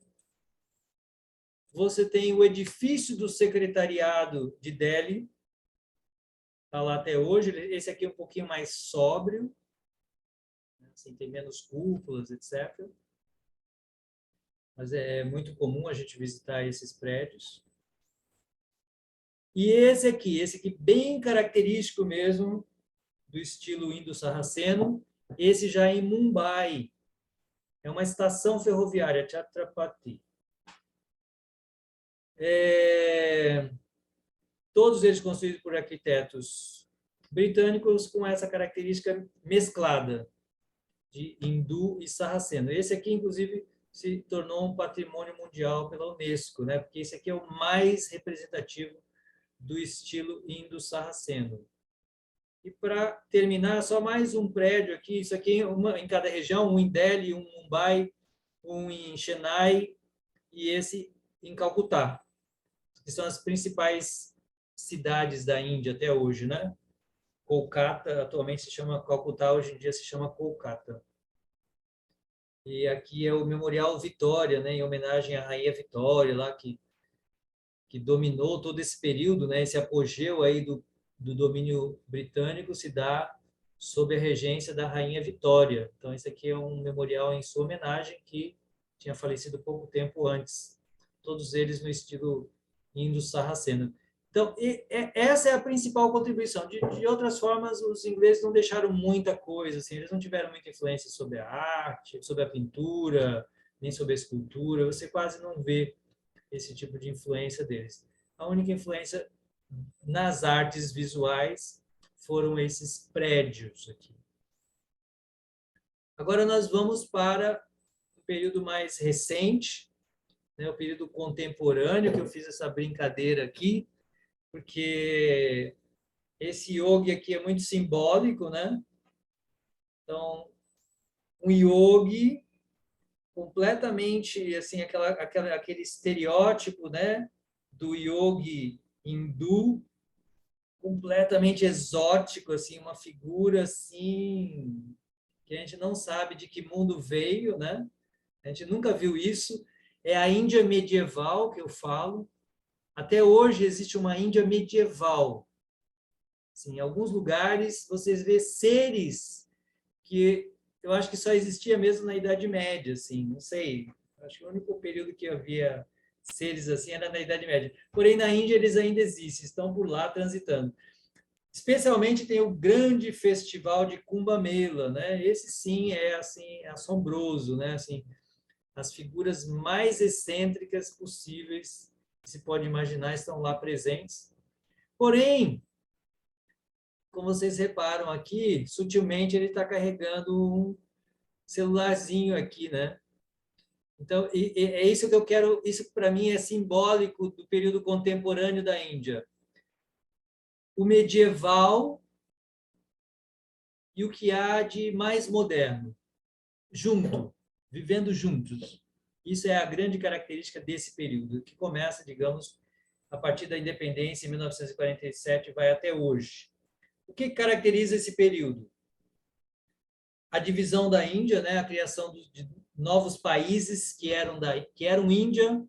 Você tem o edifício do secretariado de Delhi, está lá até hoje. Esse aqui é um pouquinho mais sóbrio, assim, tem menos cúpulas, etc. mas é muito comum a gente visitar esses prédios. E esse aqui bem característico mesmo do estilo indo-sarraceno, esse já é em Mumbai. É uma estação ferroviária, Chhatrapati. Todos eles construídos por arquitetos britânicos com essa característica mesclada de hindu e sarraceno. Esse aqui, inclusive, se tornou um patrimônio mundial pela Unesco, né? Porque esse aqui é o mais representativo do estilo indo-sarraceno. E para terminar, só mais um prédio aqui, isso aqui em cada região, um em Delhi, um em Mumbai, um em Chennai e esse em Calcutá, que são as principais cidades da Índia até hoje, né? Kolkata atualmente se chama Calcutá, hoje em dia se chama Kolkata. E aqui é o Memorial Vitória, né, em homenagem à Rainha Vitória, lá que dominou todo esse período, né, esse apogeu aí do domínio britânico se dá sob a regência da Rainha Vitória. Então, esse aqui é um memorial em sua homenagem, que tinha falecido pouco tempo antes. Todos eles no estilo indo-sarraceno. Então, essa é a principal contribuição. De outras formas, os ingleses não deixaram muita coisa, assim, eles não tiveram muita influência sobre a arte, sobre a pintura, nem sobre a escultura. Você quase não vê esse tipo de influência deles. A única influência nas artes visuais foram esses prédios aqui. Agora nós vamos para o período mais recente, né, o período contemporâneo, que eu fiz essa brincadeira aqui, porque esse yogi aqui é muito simbólico, né? Então, um yogi completamente assim aquele estereótipo, né, do yogi hindu, completamente exótico, assim, uma figura assim que a gente não sabe de que mundo veio, né? A gente nunca viu isso. É a Índia medieval que eu falo. Até hoje existe uma Índia medieval. Assim, em alguns lugares vocês vê seres que eu acho que só existia mesmo na Idade Média, assim, não sei. Acho que o único período que havia seres assim era na Idade Média. Porém, na Índia eles ainda existem, estão por lá transitando. Especialmente tem o grande festival de Kumbh Mela, né? Esse sim é assim assombroso, né? Assim, as figuras mais excêntricas possíveis que se pode imaginar estão lá presentes. Porém, como vocês reparam aqui, sutilmente ele está carregando um celularzinho aqui, né? Então, é isso que eu quero, isso para mim é simbólico do período contemporâneo da Índia. O medieval e o que há de mais moderno, junto, vivendo juntos. Isso é a grande característica desse período, que começa, digamos, a partir da independência em 1947 e vai até hoje. O que caracteriza esse período? A divisão da Índia, né? A criação de novos países que eram Índia,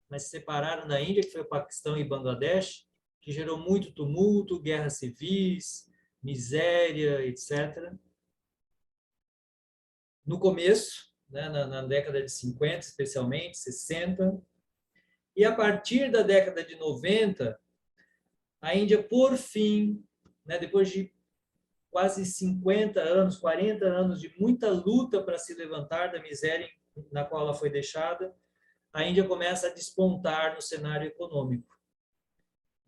mas se separaram da Índia, que foi o Paquistão e Bangladesh, que gerou muito tumulto, guerras civis, miséria, etc. No começo, né, na década de 50, especialmente, 60, e a partir da década de 90, a Índia, por fim, né, depois de quase 50 anos, 40 anos de muita luta para se levantar da miséria na qual ela foi deixada, a Índia começa a despontar no cenário econômico.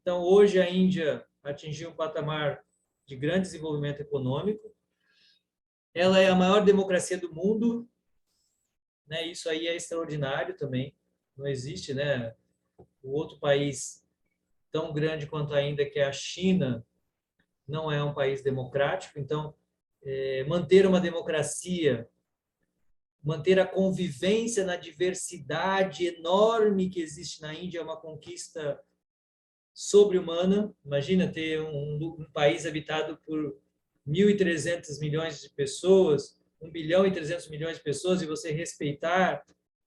Então, hoje a Índia atingiu um patamar de grande desenvolvimento econômico. Ela é a maior democracia do mundo, né? Isso aí é extraordinário também. Não existe, né, o outro país tão grande quanto a Índia, que é a China, não é um país democrático. Então, manter uma democracia, manter a convivência na diversidade enorme que existe na Índia é uma conquista sobre-humana. Imagina ter um país habitado por 1.300 milhões de pessoas, 1 bilhão e 300 milhões de pessoas, e você respeitar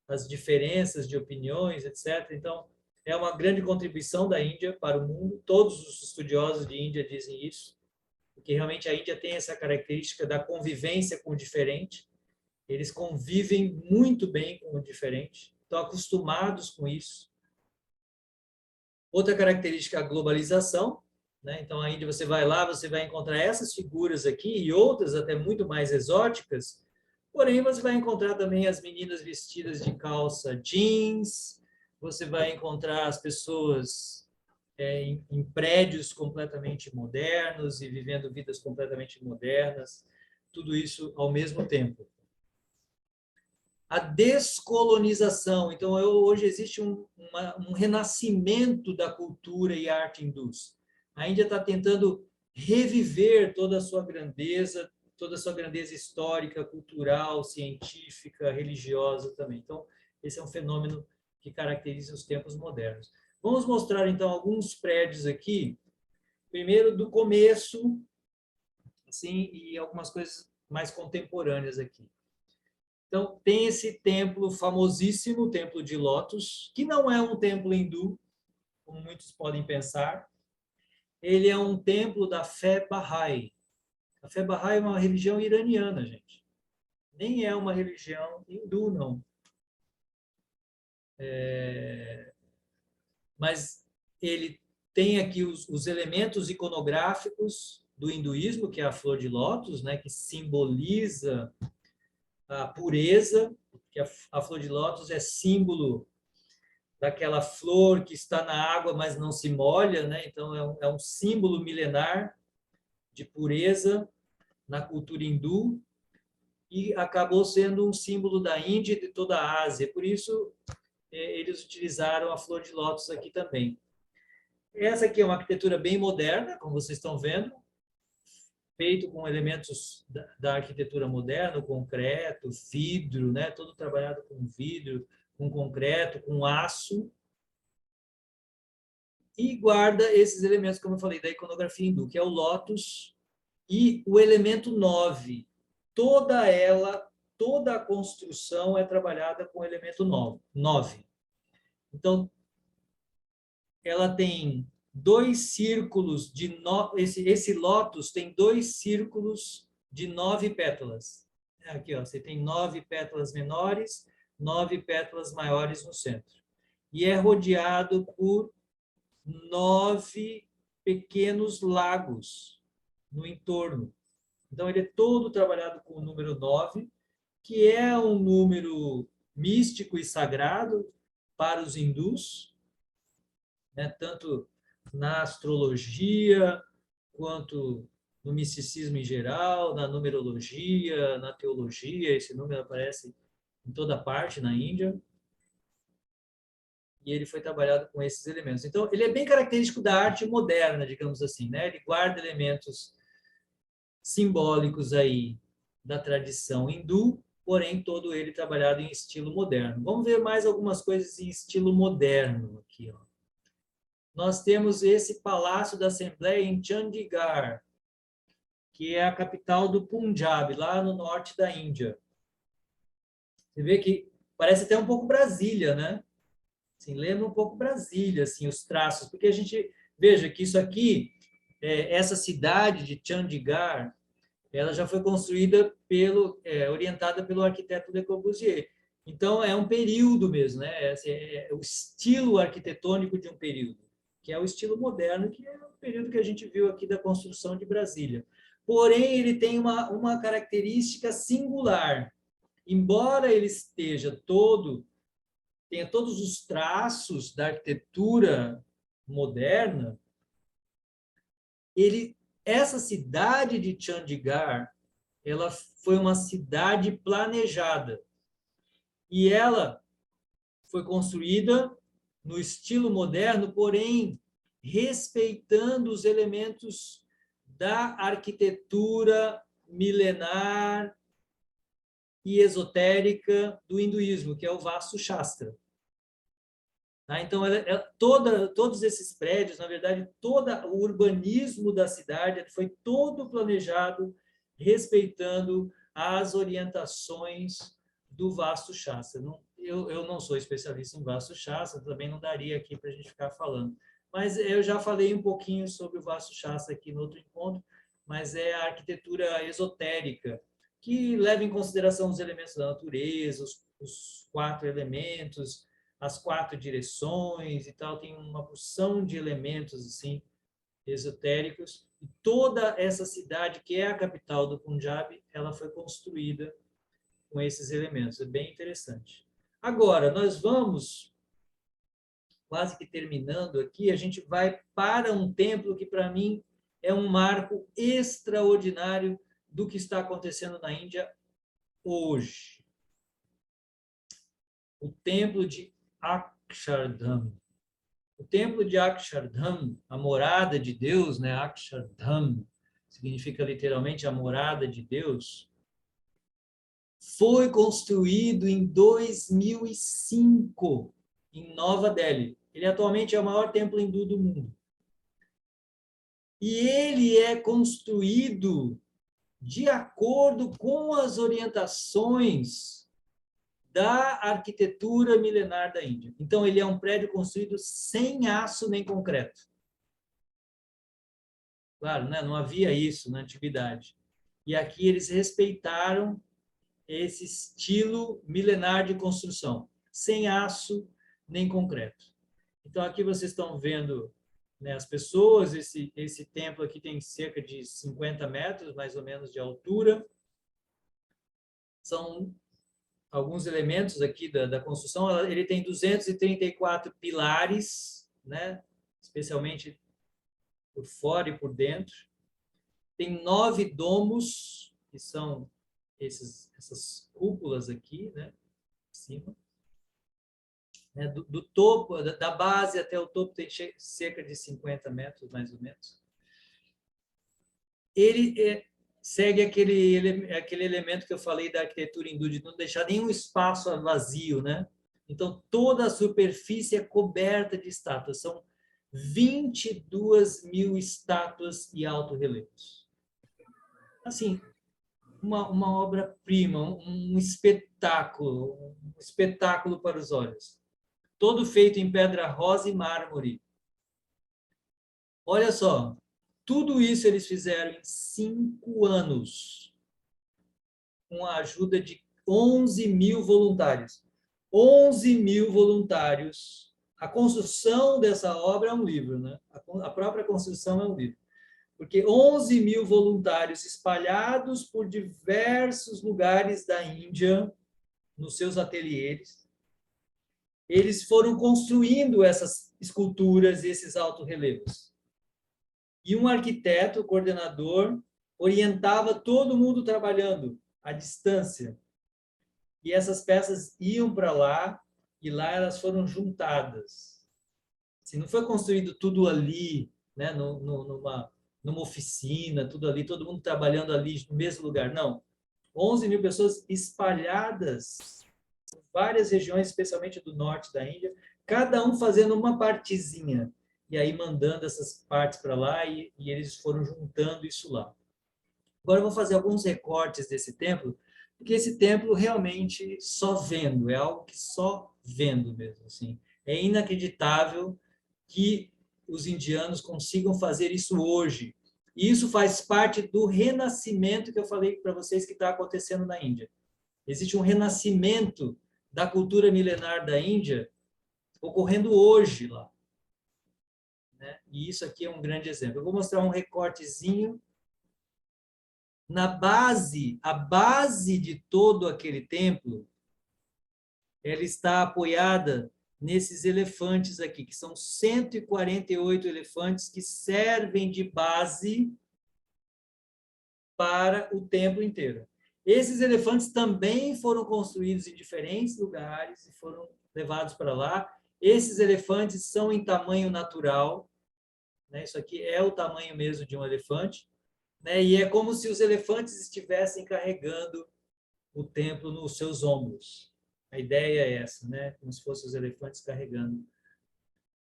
as diferenças de opiniões, etc. Então, é uma grande contribuição da Índia para o mundo. Todos os estudiosos de Índia dizem isso, porque realmente a Índia tem essa característica da convivência com o diferente. Eles convivem muito bem com o diferente. estão acostumados com isso. Outra característica é a globalização, né? Então, a Índia, você vai lá, você vai encontrar essas figuras aqui e outras até muito mais exóticas, porém, você vai encontrar também as meninas vestidas de calça jeans, você vai encontrar as pessoas em prédios completamente modernos e vivendo vidas completamente modernas, tudo isso ao mesmo tempo. A descolonização. Então, hoje existe um renascimento da cultura e arte hindus. A Índia está tentando reviver toda a sua grandeza histórica, cultural, científica, religiosa também. Então, esse é um fenômeno que caracteriza os tempos modernos. Vamos mostrar, então, alguns prédios aqui. Primeiro, do começo, assim, e algumas coisas mais contemporâneas aqui. Então, tem esse templo famosíssimo, o Templo de Lótus, que não é um templo hindu, como muitos podem pensar. Ele é um templo da fé Bahá'í. A fé Bahá'í é uma religião iraniana, gente. Nem é uma religião hindu, não. Mas ele tem aqui os elementos iconográficos do hinduísmo, que é a flor de lótus, né, que simboliza a pureza, que a flor de lótus é símbolo daquela flor que está na água, mas não se molha, né? Então, é um símbolo milenar de pureza na cultura hindu e acabou sendo um símbolo da Índia e de toda a Ásia. Por isso, eles utilizaram a flor de lótus aqui também. Essa aqui é uma arquitetura bem moderna, como vocês estão vendo, feito com elementos da arquitetura moderna, o concreto, vidro, né? Todo trabalhado com vidro, com concreto, com aço. E guarda esses elementos, como eu falei, da iconografia hindu, que é o lótus e o elemento 9. Toda a construção é trabalhada com o elemento 9. Então, ela tem dois círculos esse lótus tem dois círculos de 9 pétalas. Aqui, ó, você tem 9 pétalas menores, 9 pétalas maiores no centro. E é rodeado por 9 pequenos lagos no entorno. Então, ele é todo trabalhado com o número 9, que é um número místico e sagrado para os hindus, né? Tanto na astrologia, quanto no misticismo em geral, na numerologia, na teologia. Esse número aparece em toda parte na Índia. E ele foi trabalhado com esses elementos. Então, ele é bem característico da arte moderna, digamos assim, né? Ele guarda elementos simbólicos aí da tradição hindu, porém todo ele trabalhado em estilo moderno. Vamos ver mais algumas coisas em estilo moderno aqui, ó. Nós temos esse Palácio da Assembleia em Chandigarh, que é a capital do Punjab, lá no norte da Índia. Você vê que parece até um pouco Brasília, né? Assim, lembra um pouco Brasília, assim, os traços, porque a gente veja que isso aqui, essa cidade de Chandigarh, ela já foi construída orientada pelo arquiteto Le Corbusier. Então, é um período mesmo, né? É o estilo arquitetônico de um período, que é o estilo moderno, que é o período que a gente viu aqui da construção de Brasília. Porém, ele tem uma característica singular. Embora ele tenha todos os traços da arquitetura moderna, essa cidade de Chandigarh, ela foi uma cidade planejada e ela foi construída no estilo moderno, porém respeitando os elementos da arquitetura milenar e esotérica do hinduísmo, que é o Vastu Shastra. Então, todos esses prédios, na verdade, todo o urbanismo da cidade foi todo planejado respeitando as orientações do Vastu Shastra. Eu não sou especialista em Vastu Shastra, também não daria aqui para a gente ficar falando. Mas eu já falei um pouquinho sobre o Vastu Shastra aqui no outro encontro, mas é a arquitetura esotérica que leva em consideração os elementos da natureza, os 4 elementos, as 4 direções e tal. Tem uma porção de elementos assim esotéricos. E toda essa cidade, que é a capital do Punjab, ela foi construída com esses elementos. É bem interessante. Agora, nós vamos, quase que terminando aqui, a gente vai para um templo que, para mim, é um marco extraordinário do que está acontecendo na Índia hoje. O templo de Akshardham. O templo de Akshardham, a morada de Deus, né? Akshardham significa literalmente a morada de Deus, foi construído em 2005 em Nova Delhi. Ele atualmente é o maior templo hindu do mundo. E ele é construído de acordo com as orientações da arquitetura milenar da Índia. Então, ele é um prédio construído sem aço nem concreto. Claro, né? Não havia isso na antiguidade. E aqui eles respeitaram esse estilo milenar de construção, sem aço nem concreto. Então, aqui vocês estão vendo, né, as pessoas. Esse templo aqui tem cerca de 50 metros, mais ou menos, de altura. São alguns elementos aqui da construção. Ele tem 234 pilares, né, especialmente por fora e por dentro. Tem 9 domos, que são essas cúpulas aqui, né, em cima. Né, do topo, da base até o topo, tem cerca de 50 metros, mais ou menos. Ele segue aquele elemento que eu falei da arquitetura hindu, de não deixar nenhum espaço vazio, né? Então, toda a superfície é coberta de estátuas. São 22 mil estátuas e alto-relevos. Assim, uma obra-prima, um espetáculo para os olhos. Todo feito em pedra rosa e mármore. Olha só, tudo isso eles fizeram em 5 anos, com a ajuda de 11 mil voluntários. 11 mil voluntários. A construção dessa obra é um livro, né? A própria construção é um livro. Porque 11 mil voluntários espalhados por diversos lugares da Índia, nos seus ateliês, eles foram construindo essas esculturas e esses alto-relevos. E um arquiteto, coordenador, orientava todo mundo trabalhando à distância. E essas peças iam para lá, e lá elas foram juntadas. Assim, não foi construído tudo ali, né, numa oficina, tudo ali, todo mundo trabalhando ali no mesmo lugar. Não. 11 mil pessoas espalhadas em várias regiões, especialmente do norte da Índia, cada um fazendo uma partezinha, e aí mandando essas partes para lá, e eles foram juntando isso lá. Agora eu vou fazer alguns recortes desse templo, porque esse templo realmente só vendo, é algo que só vendo mesmo. Assim. É inacreditável que os indianos consigam fazer isso hoje. E isso faz parte do renascimento que eu falei para vocês que está acontecendo na Índia. Existe um renascimento da cultura milenar da Índia ocorrendo hoje lá. Né? E isso aqui é um grande exemplo. Eu vou mostrar um recortezinho. Na base, a base de todo aquele templo, ela está apoiada nesses elefantes aqui, que são 148 elefantes que servem de base para o templo inteiro. Esses elefantes também foram construídos em diferentes lugares e foram levados para lá. Esses elefantes são em tamanho natural, né? Isso aqui é o tamanho mesmo de um elefante, né? E é como se os elefantes estivessem carregando o templo nos seus ombros. A ideia é essa, né? Como se fossem os elefantes carregando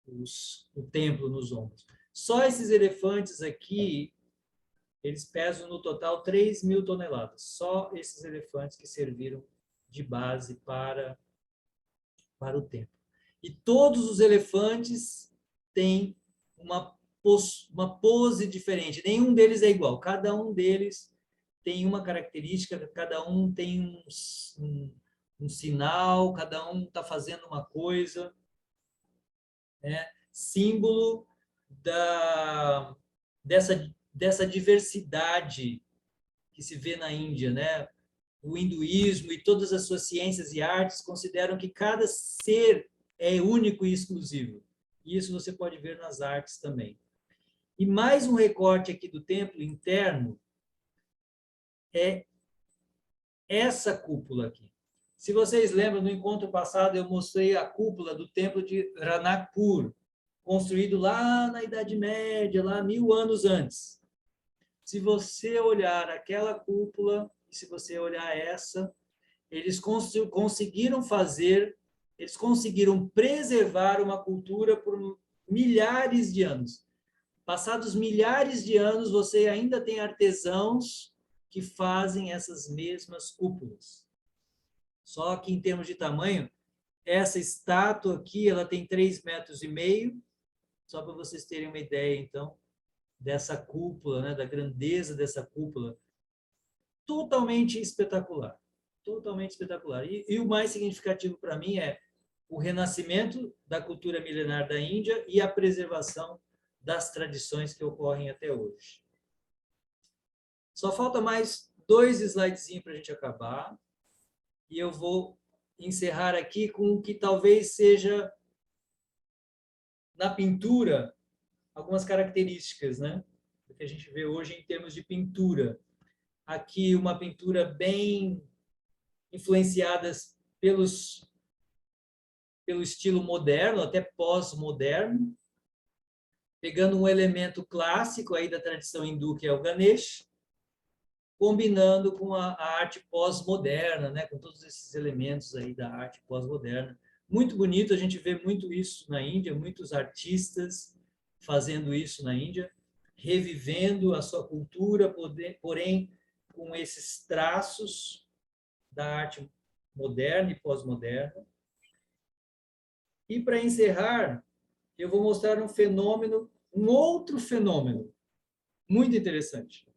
o templo nos ombros. Só esses elefantes aqui, eles pesam no total 3 mil toneladas. Só esses elefantes que serviram de base para o templo. E todos os elefantes têm uma pose diferente. Nenhum deles é igual. Cada um deles tem uma característica, cada um tem um sinal, cada um está fazendo uma coisa, né? Símbolo dessa diversidade que se vê na Índia, né? O hinduísmo e todas as suas ciências e artes consideram que cada ser é único e exclusivo. E isso você pode ver nas artes também. E mais um recorte aqui do templo interno é essa cúpula aqui. Se vocês lembram, no encontro passado eu mostrei a cúpula do templo de Ranakpur, construído lá na Idade Média, lá 1000 anos antes. Se você olhar aquela cúpula, e se você olhar essa, eles conseguiram preservar uma cultura por milhares de anos. Passados milhares de anos, você ainda tem artesãos que fazem essas mesmas cúpulas. Só que, em termos de tamanho, essa estátua aqui ela tem 3,5 metros, só para vocês terem uma ideia, então, dessa cúpula, né, da grandeza dessa cúpula. Totalmente espetacular. Totalmente espetacular. E o mais significativo para mim é o renascimento da cultura milenar da Índia e a preservação das tradições que ocorrem até hoje. Só falta mais 2 slidezinhos para a gente acabar. E eu vou encerrar aqui com o que talvez seja, na pintura, algumas características, né? Do que a gente vê hoje em termos de pintura. Aqui uma pintura bem influenciada pelo estilo moderno, até pós-moderno, pegando um elemento clássico aí da tradição hindu, que é o Ganesh, combinando com a arte pós-moderna, né? Com todos esses elementos aí da arte pós-moderna. Muito bonito, a gente vê muito isso na Índia, muitos artistas fazendo isso na Índia, revivendo a sua cultura, porém com esses traços da arte moderna e pós-moderna. E para encerrar, eu vou mostrar um outro fenômeno muito interessante.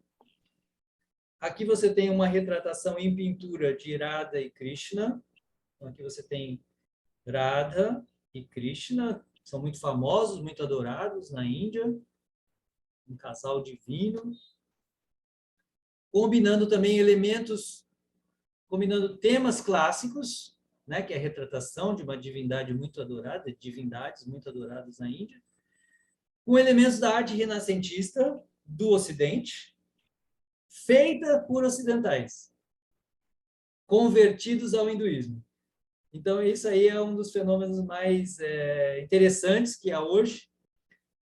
Aqui você tem uma retratação em pintura de Radha e Krishna. Então, aqui você tem Radha e Krishna, que são muito famosos, muito adorados na Índia, um casal divino, combinando também combinando temas clássicos, né, que é a retratação de uma divindade muito adorada, divindades muito adoradas na Índia, com elementos da arte renascentista do Ocidente, feita por ocidentais, convertidos ao hinduísmo. Então, isso aí é um dos fenômenos mais interessantes que há hoje,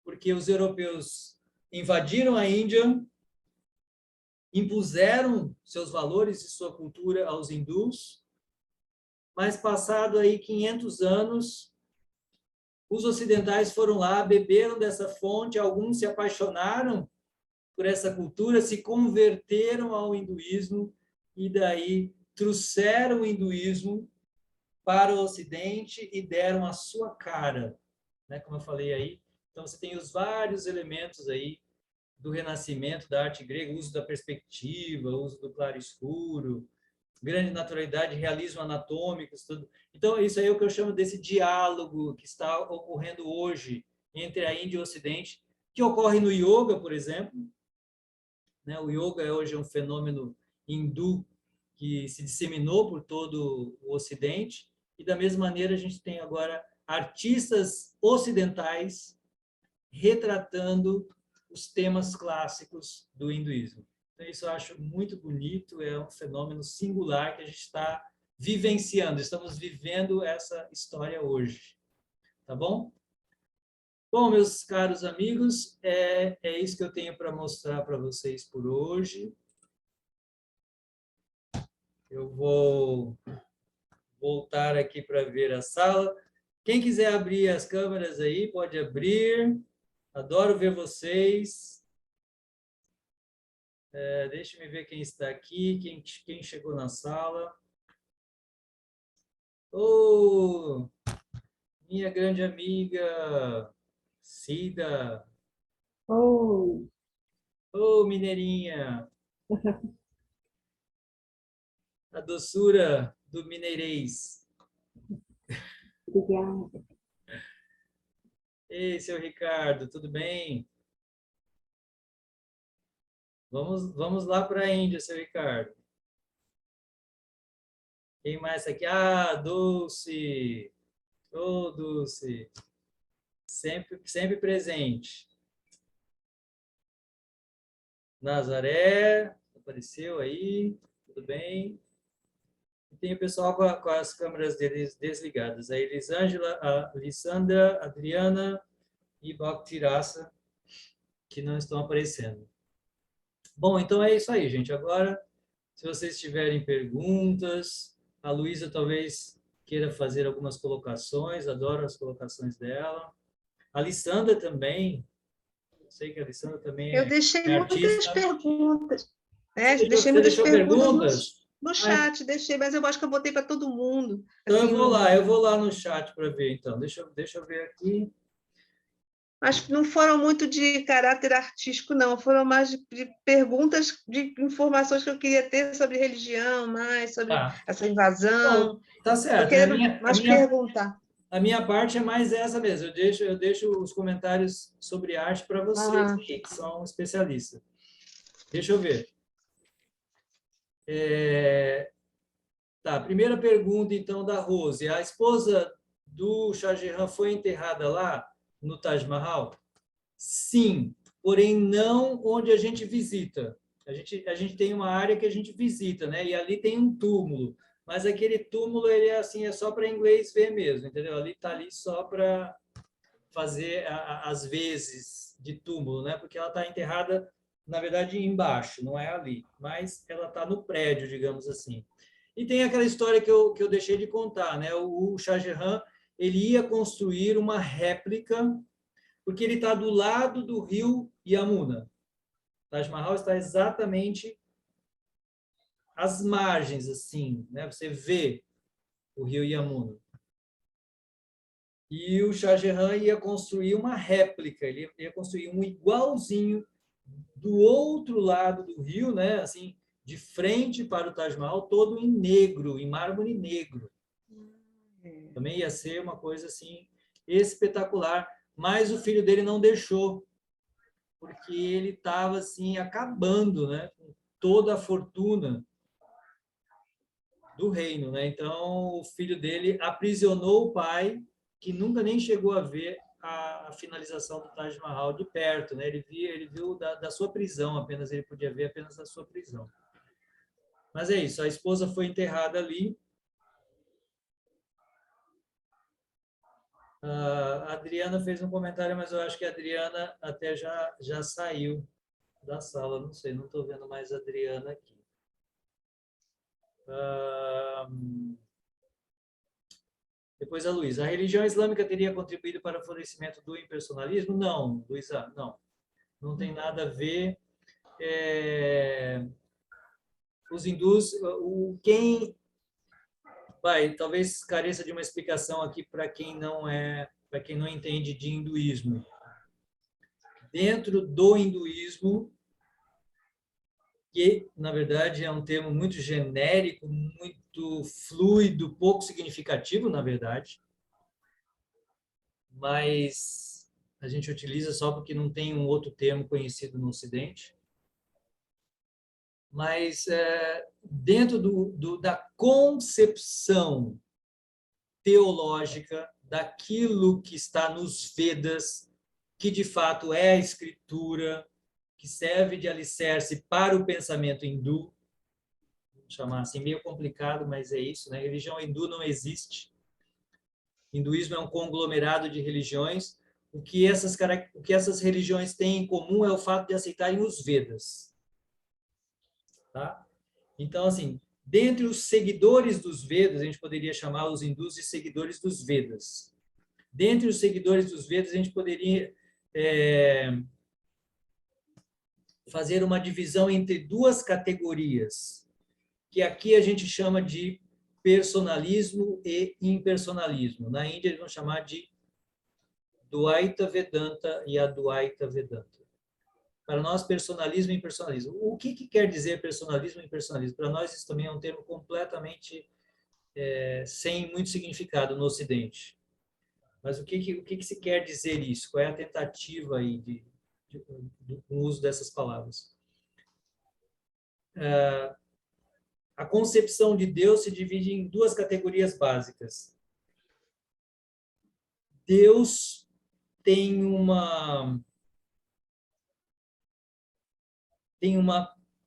porque os europeus invadiram a Índia, impuseram seus valores e sua cultura aos hindus, mas passado aí 500 anos, os ocidentais foram lá, beberam dessa fonte, alguns se apaixonaram por essa cultura, se converteram ao hinduísmo e daí trouxeram o hinduísmo para o Ocidente e deram a sua cara, né? Como eu falei aí. Então, você tem os vários elementos aí do Renascimento, da arte grega, o uso da perspectiva, o uso do claro-escuro, grande naturalidade, realismo anatômico, tudo. Então, isso aí é o que eu chamo desse diálogo que está ocorrendo hoje entre a Índia e o Ocidente, que ocorre no yoga, por exemplo. Né? O yoga hoje é um fenômeno hindu que se disseminou por todo o Ocidente, e da mesma maneira a gente tem agora artistas ocidentais retratando os temas clássicos do hinduísmo. Então, isso eu acho muito bonito, é um fenômeno singular que a gente está vivenciando, estamos vivendo essa história hoje. Tá bom? Bom, meus caros amigos, é isso que eu tenho para mostrar para vocês por hoje. Eu vou voltar aqui para ver a sala. Quem quiser abrir as câmeras aí, pode abrir. Adoro ver vocês. Deixa eu ver quem está aqui, quem chegou na sala. Oh, minha grande amiga Cida. Oh, Oh, mineirinha. a doçura do mineirês. Obrigada. Ei, seu Ricardo, tudo bem? Vamos lá para a Índia, seu Ricardo. Quem mais aqui? Ah, Dulce. Ô, Dulce. Sempre presente. Nazaré, apareceu aí. Tudo bem? E tem o pessoal com as câmeras deles desligadas. A Elisângela, a Lissandra, a Adriana e Bhaktirasa, que não estão aparecendo. Bom, então é isso aí, gente. Agora, se vocês tiverem perguntas, a Luísa talvez queira fazer algumas colocações, adoro as colocações dela. A Lissandra também, eu sei que a Lissandra também Eu deixei é muitas artista. perguntas. Você Muitas deixou perguntas perguntas? no chat, deixei, mas eu acho que eu botei para todo mundo. Então Assim, eu vou lá no chat para ver, então. Deixa eu ver aqui. Acho que não foram muito de caráter artístico, não. Foram mais de perguntas, de informações que eu queria ter sobre religião, mais sobre Tá. essa invasão. Bom, tá certo. Estou querendo mais perguntar. A minha parte é mais essa mesmo. Eu deixo os comentários sobre arte para vocês, que são especialistas. Deixa eu ver. Tá, primeira pergunta, então, da Rose. A esposa do Shah Jahan foi enterrada lá, no Taj Mahal? Sim, porém não onde a gente visita. A gente tem uma área que a gente visita, né? E ali tem um túmulo. Mas aquele túmulo, ele é assim, é só para inglês ver mesmo, entendeu? Ali está ali só para fazer as vezes de túmulo, né? Porque ela está enterrada, na verdade, embaixo, não é ali. Mas ela está no prédio, digamos assim. E tem aquela história que eu deixei de contar, né? O Shah Jahan, ele ia construir uma réplica, porque ele está do lado do rio Yamuna. Taj Mahal está exatamente às margens, assim, né? Você vê o rio Yamuna. E o Shah Jahan ia construir uma réplica, ele ia construir um igualzinho do outro lado do rio, né? Assim, de frente para o Taj Mahal, todo em negro, em mármore negro. Também ia ser uma coisa assim espetacular, mas o filho dele não deixou, porque ele estava assim acabando, né, com toda a fortuna do reino, né? Então o filho dele aprisionou o pai, que nunca nem chegou a ver a finalização do Taj Mahal de perto, né? Ele viu da sua prisão, apenas ele podia ver apenas da sua prisão. Mas é isso, a esposa foi enterrada ali. A Adriana fez um comentário, mas eu acho que a Adriana até já saiu da sala, não sei, não estou vendo mais a Adriana aqui. Depois a Luísa. A religião islâmica teria contribuído para o florescimento do impersonalismo? Não, Luísa, não. Não tem nada a ver. Os hindus, quem vai, talvez careça de uma explicação aqui para quem não entende de hinduísmo. Dentro do hinduísmo, que na verdade é um termo muito genérico, muito fluido, pouco significativo, na verdade, mas a gente utiliza só porque não tem um outro termo conhecido no Ocidente. Mas dentro da concepção teológica daquilo que está nos Vedas, que de fato é a escritura, que serve de alicerce para o pensamento hindu, vamos chamar assim, meio complicado, mas é isso, né? Religião hindu não existe. Hinduísmo é um conglomerado de religiões. O que essas religiões têm em comum é o fato de aceitarem os Vedas. Tá? Então, assim, dentre os seguidores dos Vedas, a gente poderia chamar os hindus de seguidores dos Vedas. Dentre os seguidores dos Vedas, a gente poderia fazer uma divisão entre duas categorias, que aqui a gente chama de personalismo e impersonalismo. Na Índia, eles vão chamar de Dvaita Vedanta e Advaita Vedanta. Para nós, personalismo e impersonalismo. O que quer dizer personalismo e impersonalismo? Para nós, isso também é um termo completamente sem muito significado no Ocidente. Mas o que se quer dizer isso? Qual é a tentativa aí do uso dessas palavras? A concepção de Deus se divide em duas categorias básicas. Deus tem uma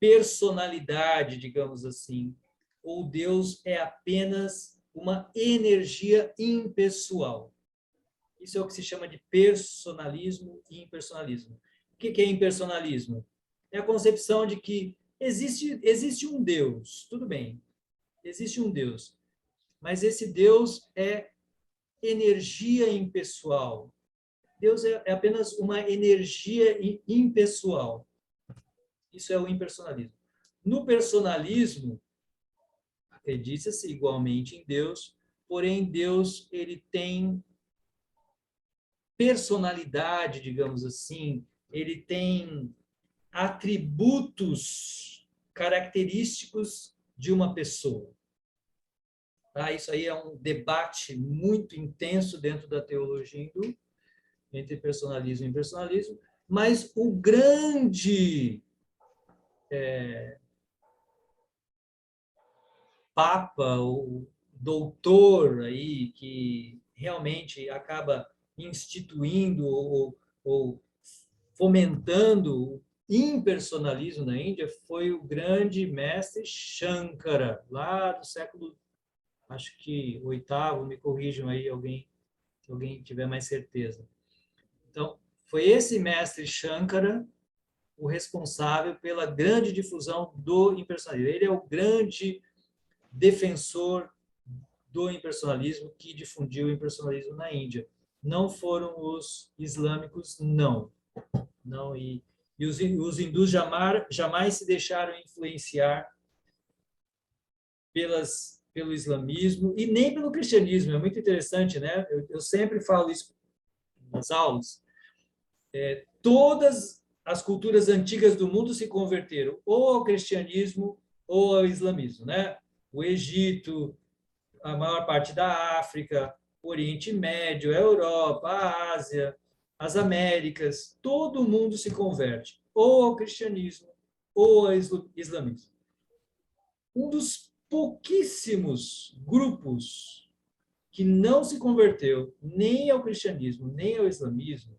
personalidade, digamos assim, ou Deus é apenas uma energia impessoal. Isso é o que se chama de personalismo e impersonalismo. O que é impersonalismo? É a concepção de que existe um Deus, tudo bem, existe um Deus, mas esse Deus é energia impessoal. Deus é apenas uma energia impessoal. Isso é o impersonalismo. No personalismo, acredita-se igualmente em Deus, porém Deus ele tem personalidade, digamos assim, ele tem atributos característicos de uma pessoa. Tá? Isso aí é um debate muito intenso dentro da teologia hindu, entre personalismo e impersonalismo, mas o grande papa, o doutor aí que realmente acaba instituindo ou fomentando o impersonalismo na Índia foi o grande mestre Shankara, lá do século, acho que oitavo, me corrijam aí se alguém tiver mais certeza. Então, foi esse mestre Shankara o responsável pela grande difusão do impersonalismo. Ele é o grande defensor do impersonalismo que difundiu o impersonalismo na Índia. Não foram os islâmicos, não. E os hindus jamais se deixaram influenciar pelo islamismo e nem pelo cristianismo. É muito interessante, né? Eu sempre falo isso nas aulas. Todas as culturas antigas do mundo se converteram ou ao cristianismo ou ao islamismo, né? O Egito, a maior parte da África, o Oriente Médio, a Europa, a Ásia, as Américas, todo mundo se converte ou ao cristianismo ou ao islamismo. Um dos pouquíssimos grupos que não se converteu nem ao cristianismo, nem ao islamismo,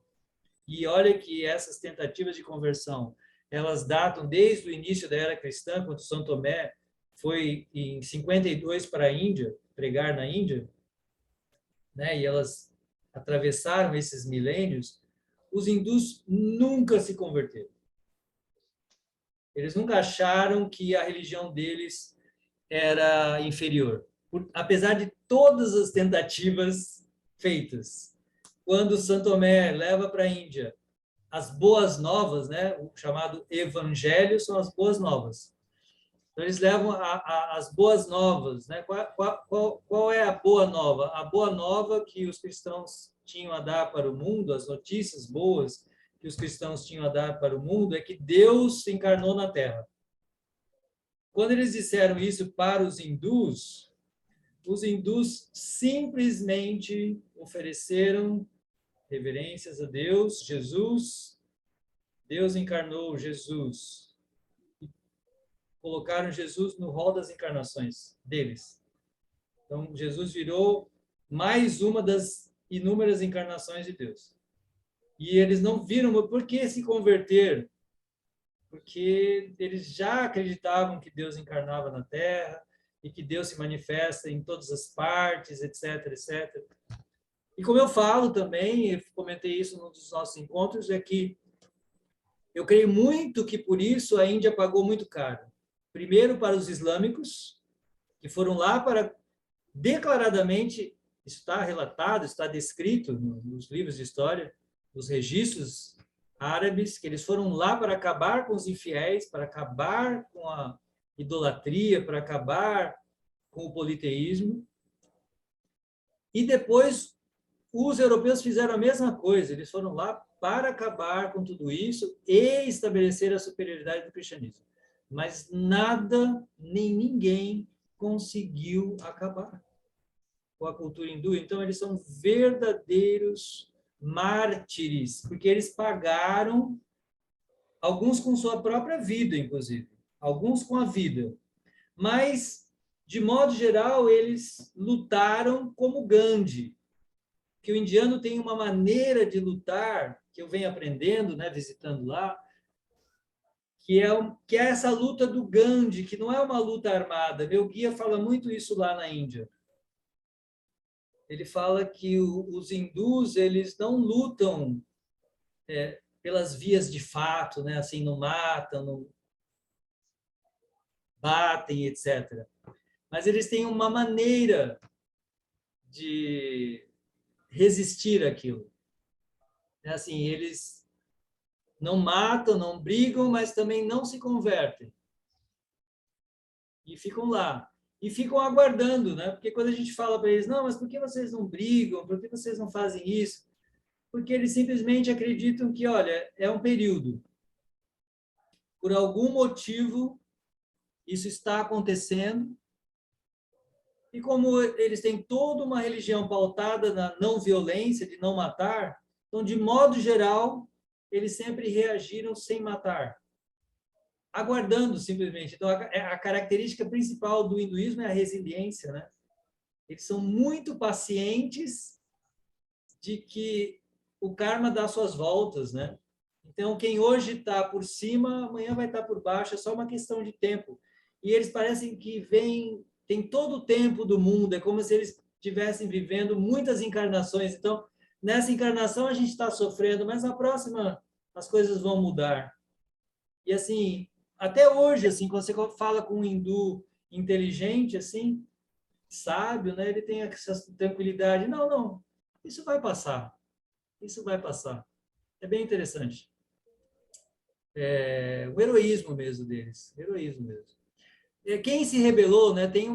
e olha que essas tentativas de conversão, elas datam desde o início da era cristã, quando São Tomé foi em 52 para a Índia, pregar na Índia, né? E elas atravessaram esses milênios, os hindus nunca se converteram. Eles nunca acharam que a religião deles era inferior, apesar de todas as tentativas feitas. Quando Santo Tomé leva para a Quíndia as boas novas, né? O chamado evangelho são as boas novas. Então, eles levam as boas novas, né? Qual é a boa nova? A boa nova que os cristãos tinham a dar para o mundo, as notícias boas que os cristãos tinham a dar para o mundo, é que Deus se encarnou na Terra. Quando eles disseram isso para os hindus simplesmente ofereceram reverências a Deus, Jesus, Deus encarnou Jesus. Colocaram Jesus no rol das encarnações deles. Então, Jesus virou mais uma das inúmeras encarnações de Deus. E eles não viram por que se converter, porque eles já acreditavam que Deus encarnava na Terra e que Deus se manifesta em todas as partes, etc, etc. E como eu falo também, eu comentei isso num dos nossos encontros, é que eu creio muito que por isso a Índia pagou muito caro. Primeiro para os islâmicos, que foram lá para declaradamente, isso está relatado, está descrito nos livros de história, nos registros árabes, que eles foram lá para acabar com os infiéis, para acabar com a idolatria, para acabar com o politeísmo. E depois os europeus fizeram a mesma coisa, eles foram lá para acabar com tudo isso e estabelecer a superioridade do cristianismo. Mas nada, nem ninguém conseguiu acabar com a cultura hindu. Então, eles são verdadeiros mártires, porque eles pagaram, alguns com sua própria vida, inclusive, alguns com a vida. Mas, de modo geral, eles lutaram como Gandhi, que o indiano tem uma maneira de lutar, que eu venho aprendendo, né, visitando lá, que é essa luta do Gandhi, que não é uma luta armada. Meu guia fala muito isso lá na Índia. Ele fala que os hindus, eles não lutam pelas vias de fato, né? Assim, não matam, não batem, etc. Mas eles têm uma maneira de resistir àquilo. É assim, eles não matam, não brigam, mas também não se convertem. E ficam lá. E ficam aguardando, né? Porque quando a gente fala para eles, não, mas por que vocês não brigam? Por que vocês não fazem isso? Porque eles simplesmente acreditam que, olha, é um período. Por algum motivo, isso está acontecendo. E como eles têm toda uma religião pautada na não violência, de não matar, então, de modo geral, eles sempre reagiram sem matar, aguardando simplesmente. Então, a característica principal do hinduísmo é a resiliência, né? Eles são muito pacientes de que o karma dá suas voltas, né? Então, quem hoje está por cima, amanhã vai estar por baixo, é só uma questão de tempo. E eles parecem que tem todo o tempo do mundo, é como se eles estivessem vivendo muitas encarnações. Então, nessa encarnação a gente está sofrendo, mas na próxima as coisas vão mudar. E assim, até hoje, assim, quando você fala com um hindu inteligente, assim, sábio, né, ele tem essa tranquilidade. Não, não, isso vai passar. Isso vai passar. É bem interessante. O heroísmo mesmo deles. Heroísmo mesmo. Quem se rebelou, né, tem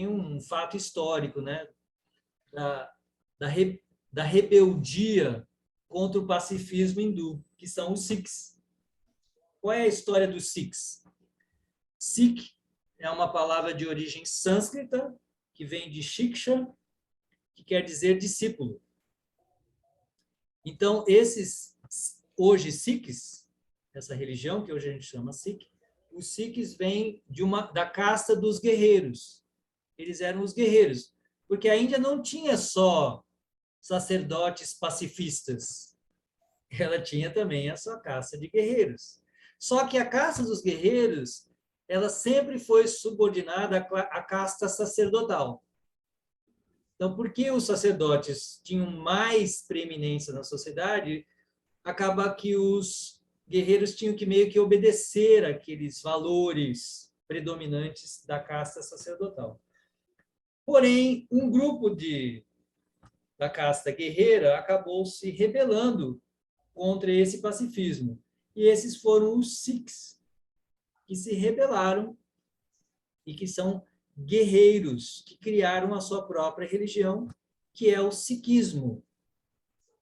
um fato histórico, né, da, da, re, da rebeldia contra o pacifismo hindu, que são os Sikhs. Qual é a história dos Sikhs? Sikh é uma palavra de origem sânscrita, que vem de Shiksha, que quer dizer discípulo. Então, esses, hoje, Sikhs, essa religião que hoje a gente chama Sikh, os Sikhs vêm da casta dos guerreiros. Eles eram os guerreiros, porque a Índia não tinha só sacerdotes pacifistas, ela tinha também a sua casta de guerreiros. Só que a casta dos guerreiros, ela sempre foi subordinada à casta sacerdotal. Então, porque os sacerdotes tinham mais preeminência na sociedade, acaba que os guerreiros tinham que meio que obedecer aqueles valores predominantes da casta sacerdotal. Porém, um grupo da casta guerreira acabou se rebelando contra esse pacifismo. E esses foram os Sikhs, que se rebelaram e que são guerreiros, que criaram a sua própria religião, que é o sikhismo,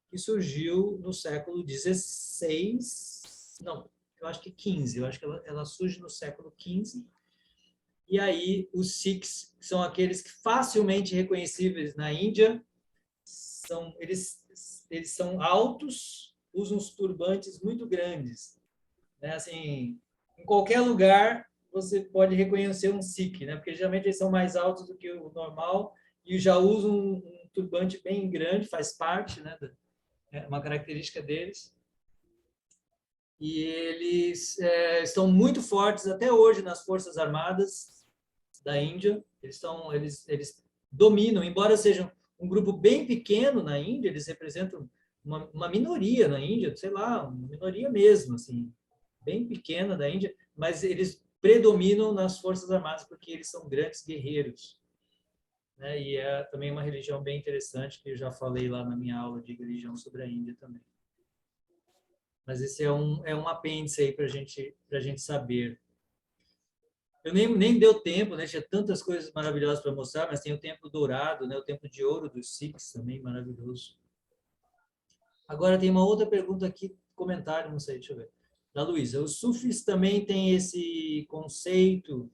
que surgiu no século XVI, não, eu acho que XV, eu acho que ela surge no século XV, e aí os Sikhs são aqueles que facilmente reconhecíveis na Índia, eles são altos, usam uns turbantes muito grandes, né? Assim, em qualquer lugar você pode reconhecer um Sikh, né? Porque geralmente eles são mais altos do que o normal e já usam um turbante bem grande, faz parte, né? É uma característica deles. E eles estão muito fortes até hoje nas Forças Armadas da Índia. Eles dominam, embora sejam um grupo bem pequeno na Índia, eles representam uma minoria na Índia, sei lá, uma minoria mesmo, assim, bem pequena da Índia, mas eles predominam nas Forças Armadas porque eles são grandes guerreiros. Né? E é também uma religião bem interessante, que eu já falei lá na minha aula de religião sobre a Índia também. Mas esse é um apêndice aí para a gente saber. Eu nem deu tempo, né? Tinha tantas coisas maravilhosas para mostrar, mas tem o Templo Dourado, né? O Templo de Ouro dos Sikhs também, maravilhoso. Agora tem uma outra pergunta aqui, comentário, não sei, deixa eu ver. Da Luísa. Os sufis também têm esse conceito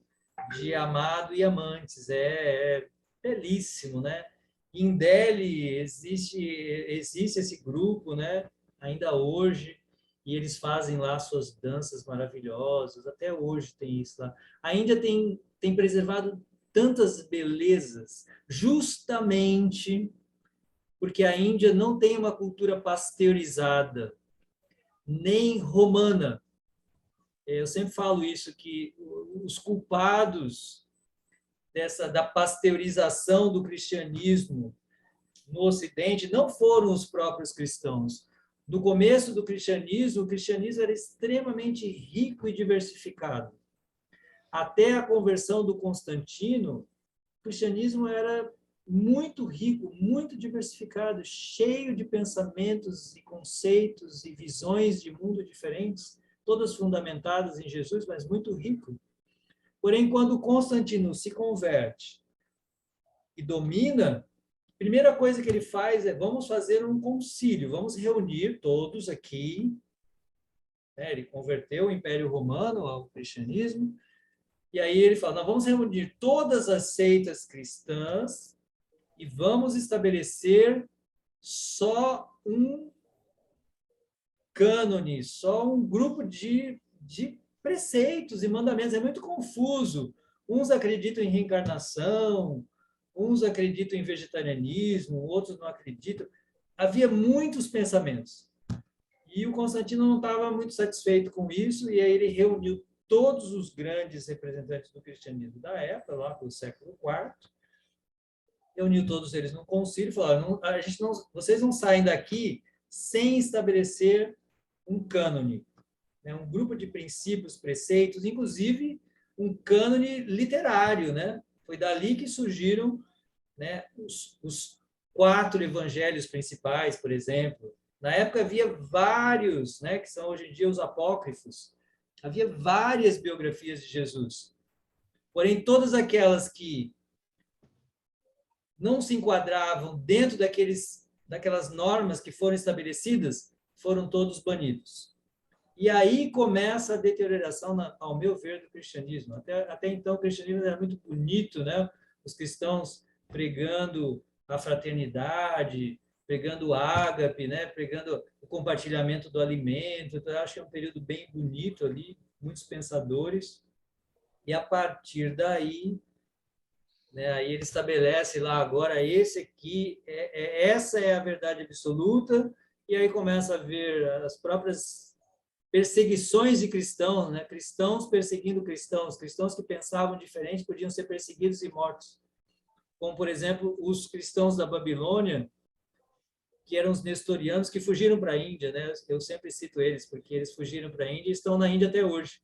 de amado e amantes. É belíssimo, né? Em Delhi existe esse grupo, né? Ainda hoje, e eles fazem lá suas danças maravilhosas. Até hoje tem isso lá. A Índia tem preservado tantas belezas, justamente porque a Índia não tem uma cultura pasteurizada, nem romana. Eu sempre falo isso, que os culpados da pasteurização do cristianismo no Ocidente não foram os próprios cristãos. No começo do cristianismo, o cristianismo era extremamente rico e diversificado. Até a conversão do Constantino, o cristianismo era muito rico, muito diversificado, cheio de pensamentos e conceitos e visões de mundo diferentes, todas fundamentadas em Jesus, mas muito rico. Porém, quando Constantino se converte e domina, a primeira coisa que ele faz é: vamos fazer um concílio, vamos reunir todos aqui. Ele converteu o Império Romano ao cristianismo, e aí ele fala: nós vamos reunir todas as seitas cristãs e vamos estabelecer só um cânone, só um grupo de preceitos e mandamentos. É muito confuso. Uns acreditam em reencarnação, uns acreditam em vegetarianismo, outros não acreditam. Havia muitos pensamentos. E o Constantino não estava muito satisfeito com isso, e aí ele reuniu todos os grandes representantes do cristianismo da época, lá pelo século IV, reuniu todos eles num concílio e falou: vocês não saem daqui sem estabelecer um cânone, né? Um grupo de princípios, preceitos, inclusive um cânone literário, né? Foi dali que surgiram, né, os 4 evangelhos principais, por exemplo. Na época havia vários, né, que são hoje em dia os apócrifos. Havia várias biografias de Jesus. Porém, todas aquelas que não se enquadravam dentro daquelas normas que foram estabelecidas foram todos banidos. E aí começa a deterioração, ao meu ver, do cristianismo. Até então, o cristianismo era muito bonito, né? Os cristãos pregando a fraternidade, pregando o ágape, né? Pregando o compartilhamento do alimento. Então, eu acho que é um período bem bonito ali, muitos pensadores. E a partir daí, né, aí ele estabelece lá: agora esse aqui, essa é a verdade absoluta, e aí começa a ver as próprias perseguições de cristãos, né? Cristãos perseguindo cristãos, cristãos que pensavam diferente podiam ser perseguidos e mortos. Como, por exemplo, os cristãos da Babilônia, que eram os nestorianos, que fugiram para a Índia, né? Eu sempre cito eles, porque eles fugiram para a Índia e estão na Índia até hoje.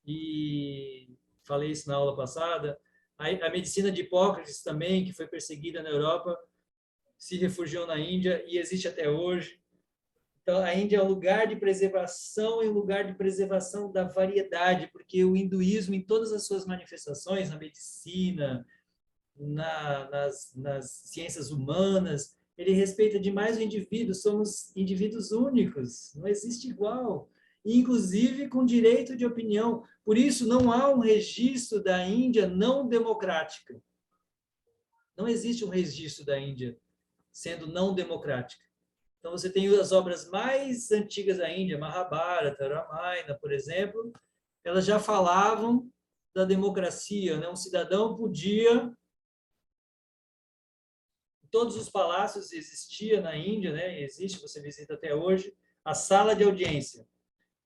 E falei isso na aula passada. A medicina de Hipócrates também, que foi perseguida na Europa, se refugiou na Índia e existe até hoje. Então, a Índia é um lugar de preservação e um lugar de preservação da variedade, porque o hinduísmo, em todas as suas manifestações, na medicina, nas ciências humanas, ele respeita demais o indivíduo. Somos indivíduos únicos, não existe igual, inclusive com direito de opinião. Por isso, não há um registro da Índia não democrática. Não existe um registro da Índia sendo não democrática. Então, você tem as obras mais antigas da Índia, Mahabharata, Ramayana, por exemplo, elas já falavam da democracia, né? Um cidadão podia... Todos os palácios existia na Índia, né? Existe, você visita até hoje, a sala de audiência.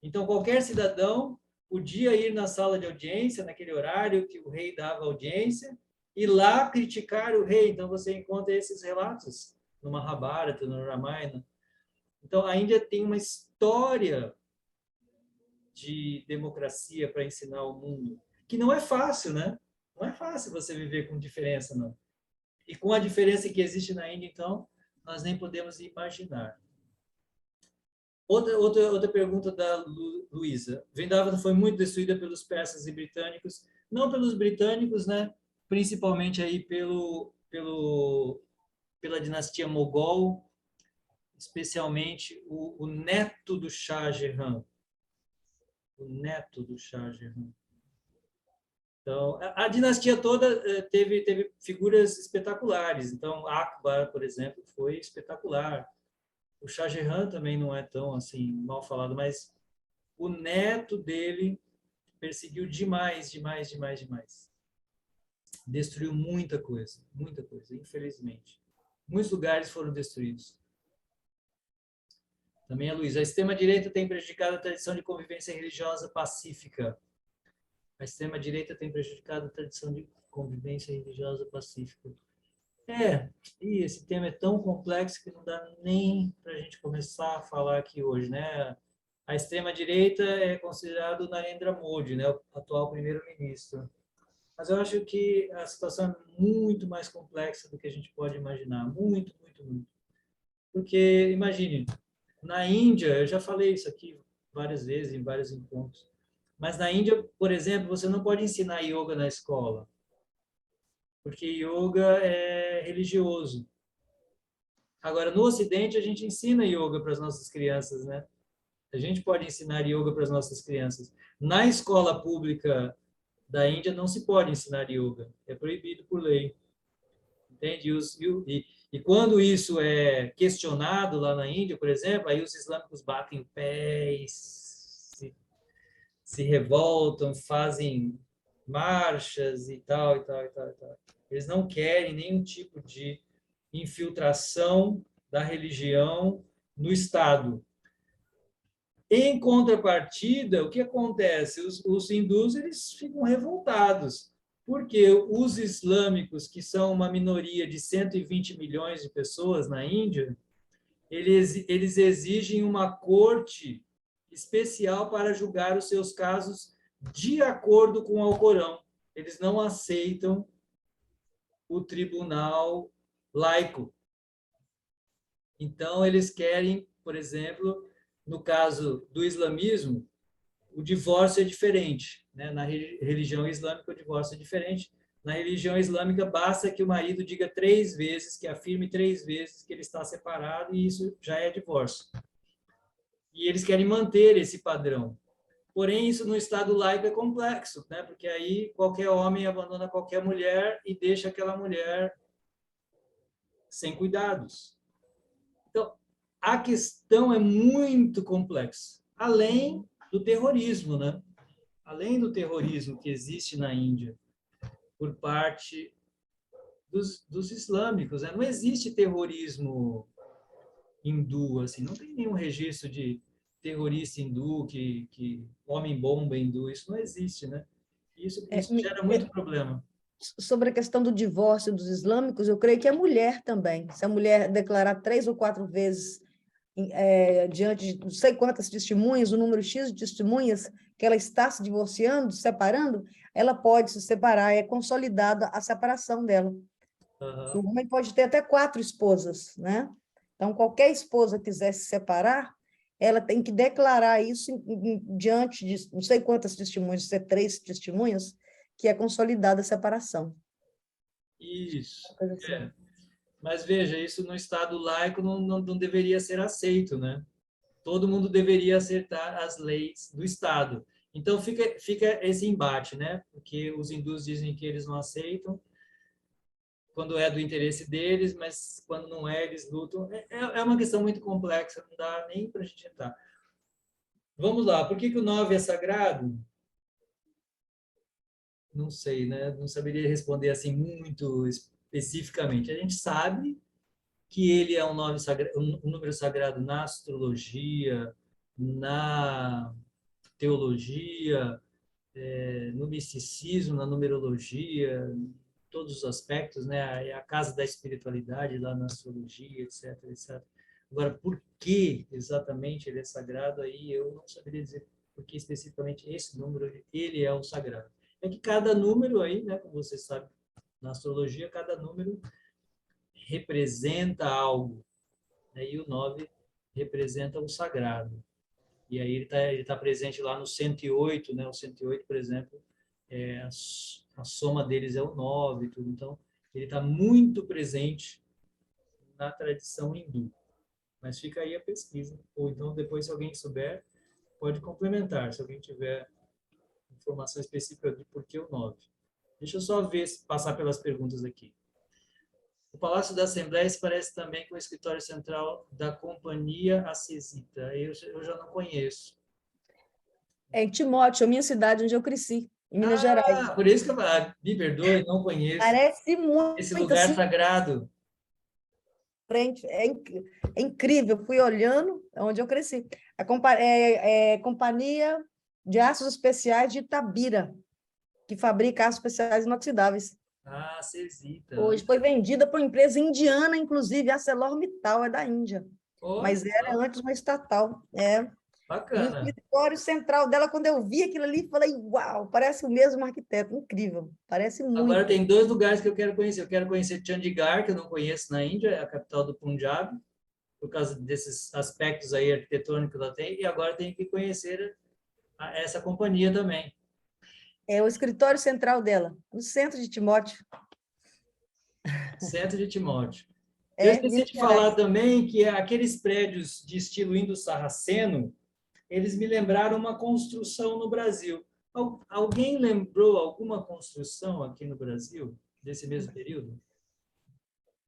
Então, qualquer cidadão podia ir na sala de audiência, naquele horário que o rei dava audiência, e lá criticar o rei. Então, você encontra esses relatos no Mahabharata, no Ramayana. Então, a Índia tem uma história de democracia para ensinar ao mundo, que não é fácil, né? Não é fácil você viver com diferença, não. E com a diferença que existe na Índia, então, nós nem podemos imaginar. Outra pergunta da Luísa. Vrindavan foi muito destruída pelos persas e britânicos, não pelos britânicos, né? Principalmente aí pela dinastia Mogol, especialmente o neto do Shah Jahan. O neto do Shah Jahan. Então, a dinastia toda teve figuras espetaculares. Então, Akbar, por exemplo, foi espetacular. O Shah Jahan também não é tão assim mal falado, mas o neto dele perseguiu demais, demais, demais, demais. Destruiu muita coisa, infelizmente. Muitos lugares foram destruídos. Também a Luísa. A extrema-direita tem prejudicado a tradição de convivência religiosa pacífica. A extrema-direita tem prejudicado a tradição de convivência religiosa pacífica. E esse tema é tão complexo que não dá nem para a gente começar a falar aqui hoje, né? A extrema-direita é considerado Narendra Modi, né? O atual primeiro-ministro. Mas eu acho que a situação é muito mais complexa do que a gente pode imaginar. Muito, muito, muito. Porque, imagine, na Índia, eu já falei isso aqui várias vezes, em vários encontros, mas na Índia, por exemplo, você não pode ensinar yoga na escola, porque yoga é religioso. Agora, no Ocidente, a gente ensina yoga para as nossas crianças, né? A gente pode ensinar yoga para as nossas crianças. Na escola pública da Índia, não se pode ensinar yoga. É proibido por lei. Entende? E quando isso é questionado lá na Índia, por exemplo, aí os islâmicos batem o pé e se revoltam, fazem marchas e tal, e tal, e tal, e tal. Eles não querem nenhum tipo de infiltração da religião no Estado. Em contrapartida, o que acontece? Os hindus eles ficam revoltados, porque os islâmicos, que são uma minoria de 120 milhões de pessoas na Índia, eles exigem uma corte especial para julgar os seus casos de acordo com o Alcorão. Eles não aceitam o tribunal laico. Então, eles querem, por exemplo, no caso do islamismo, o divórcio é diferente. Né? Na religião islâmica, o divórcio é diferente. Na religião islâmica, basta que o marido diga 3 vezes, que afirme 3 vezes que ele está separado, e isso já é divórcio. E eles querem manter esse padrão. Porém, isso no Estado laico é complexo, né? Porque aí qualquer homem abandona qualquer mulher e deixa aquela mulher sem cuidados. Então, a questão é muito complexa. Além do terrorismo, né? Além do terrorismo que existe na Índia por parte dos islâmicos, né? Não existe terrorismo hindu, assim, não tem nenhum registro de terrorista hindu, que homem-bomba hindu, isso não existe, né? Isso gera muito problema. Sobre a questão do divórcio dos islâmicos, eu creio que a mulher também. Se a mulher declarar 3 ou 4 vezes diante de não sei quantas testemunhas, o número X de testemunhas, que ela está se divorciando, separando, ela pode se separar, é consolidada a separação dela. O homem pode ter até 4 esposas, né? Então, qualquer esposa quiser se separar, ela tem que declarar isso diante de não sei quantas testemunhas, se é 3 testemunhas, que é consolidada a separação. Isso. Mas veja, isso no Estado laico não deveria ser aceito, né? Todo mundo deveria aceitar as leis do Estado. Então fica esse embate, né? Porque os hindus dizem que eles não aceitam quando é do interesse deles, mas quando não é, eles lutam. É uma questão muito complexa, não dá nem para a gente entrar. Vamos lá, por que o 9 é sagrado? Não sei, né? Não saberia responder assim muito especificamente. A gente sabe que ele é um número sagrado na astrologia, na teologia, no misticismo, na numerologia, todos os aspectos, né? É a casa da espiritualidade lá na astrologia, etc, etc. Agora, por que exatamente ele é sagrado? Aí eu não saberia dizer porque especificamente esse número ele é o sagrado. É que cada número aí, né? Como você sabe, na astrologia cada número representa algo, né? E o 9 representa o sagrado. E aí ele tá presente lá no 108, né? O 108, por exemplo, a soma deles é o 9, tudo. Então, ele está muito presente na tradição hindu. Mas fica aí a pesquisa. Ou então, depois, se alguém souber, pode complementar, se alguém tiver informação específica de por que o 9. Deixa eu só ver, passar pelas perguntas aqui. O Palácio da Assembleia se parece também com o escritório central da Companhia Acesita. Eu já não conheço. É em Timóteo, a minha cidade onde eu cresci, em Minas Gerais. Por isso que me perdoe, não conheço. Parece muito Esse lugar assim, sagrado. frente, é incrível. Eu fui olhando onde eu cresci. É Companhia de Aços Especiais de Itabira, que fabrica aços especiais inoxidáveis. Acesita. Hoje foi vendida por uma empresa indiana, inclusive, a ArcelorMittal é da Índia, Olha mas era só, antes uma estatal. É. E o bacana. escritório central dela, quando eu vi aquilo ali, falei, uau, parece o mesmo arquiteto, incrível, parece Agora muito. tem 2 lugares que eu quero conhecer. Eu quero conhecer Chandigarh, que eu não conheço na Índia, é a capital do Punjab, por causa desses aspectos aí arquitetônicos que ela tem, e agora tenho que conhecer essa companhia também. É o escritório central dela, no centro de Timóteo, Centro de Timóteo. Eu esqueci Minas de falar Gerais. também que aqueles prédios de estilo indo-sarraceno, eles me lembraram uma construção no Brasil. Alguém lembrou alguma construção aqui no Brasil, desse mesmo período?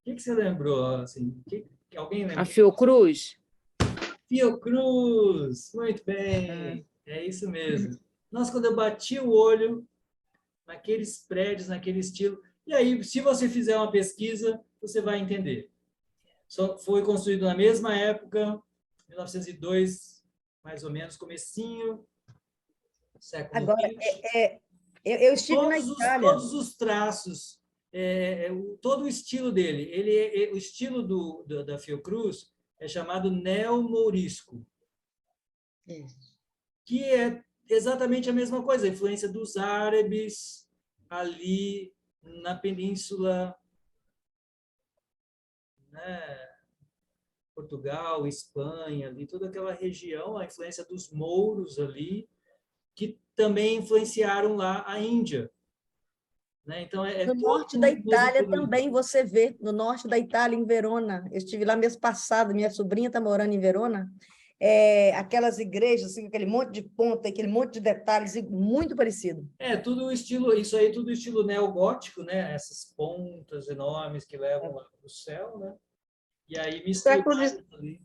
O que você lembrou? Assim, que alguém A lembrou? Fiocruz? Fiocruz! Muito bem! É isso mesmo. Nossa, quando eu bati o olho naqueles prédios, naquele estilo, e aí, se você fizer uma pesquisa, você vai entender. Foi construído na mesma época, 1902, mais ou menos, comecinho, século Agora, XX. eu estive na Itália. Todos os traços, todo o estilo dele. O estilo da Fiocruz é chamado neomourisco, que é exatamente a mesma coisa, a influência dos árabes ali na península, né? Portugal, Espanha, ali, toda aquela região, a influência dos mouros ali, que também influenciaram lá a Índia. Né? Então, No todo norte da no mesmo Itália período. também você vê, no norte da Itália, em Verona. Eu estive lá mês passado, minha sobrinha está morando em Verona. Aquelas igrejas, assim, aquele monte de ponta, aquele monte de detalhes, muito parecido. Tudo estilo, isso aí tudo estilo neogótico, né? Essas pontas enormes que levam lá para o céu, né? E aí misturados ali.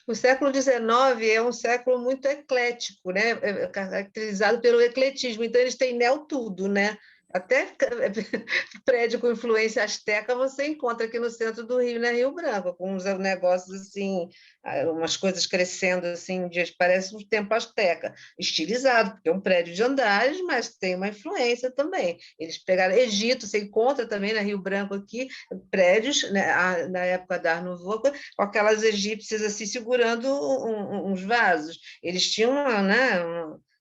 O século XIX é um século muito eclético, né? Caracterizado pelo ecletismo. Então, eles têm neo tudo, né? Até prédio com influência asteca você encontra aqui no centro do Rio, na Rio Branco, com uns negócios assim, umas coisas crescendo assim, parece um tempo asteca, estilizado, porque é um prédio de andares, mas tem uma influência também. Eles pegaram Egito, você encontra também na Rio Branco aqui, prédios, né, na época da Art Nouveau, com aquelas egípcias assim segurando uns vasos. Eles tinham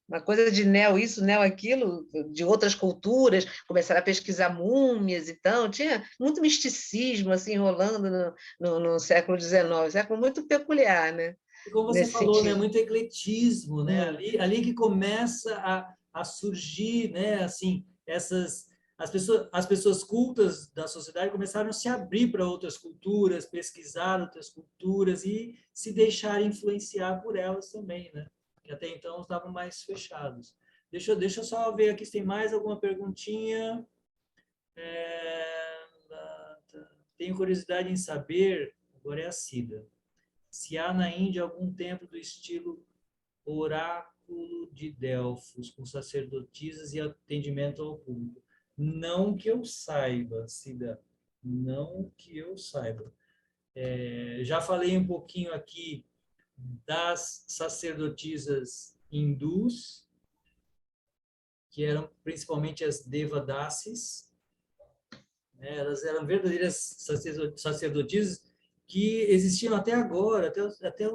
uma coisa de neo isso, neo aquilo, de outras culturas, começaram a pesquisar múmias, então tinha muito misticismo assim rolando no século XIX, século muito peculiar, né? E como você Nesse falou, né, sentido. muito ecletismo, né? Muito. Ali que começa a surgir, né, assim, as pessoas cultas da sociedade começaram a se abrir para outras culturas, pesquisar outras culturas e se deixar influenciar por elas também, né? Que até então estavam mais fechados. Deixa eu só ver aqui se tem mais alguma perguntinha. Tenho curiosidade em saber, agora é a Cida, se há na Índia algum templo do estilo Oráculo de Delfos, com sacerdotisas e atendimento ao público. Não que eu saiba, Cida, não que eu saiba. Já falei um pouquinho aqui das sacerdotisas hindus, que eram principalmente as Devadasis, né? Elas eram verdadeiras sacerdotisas que existiam até agora, até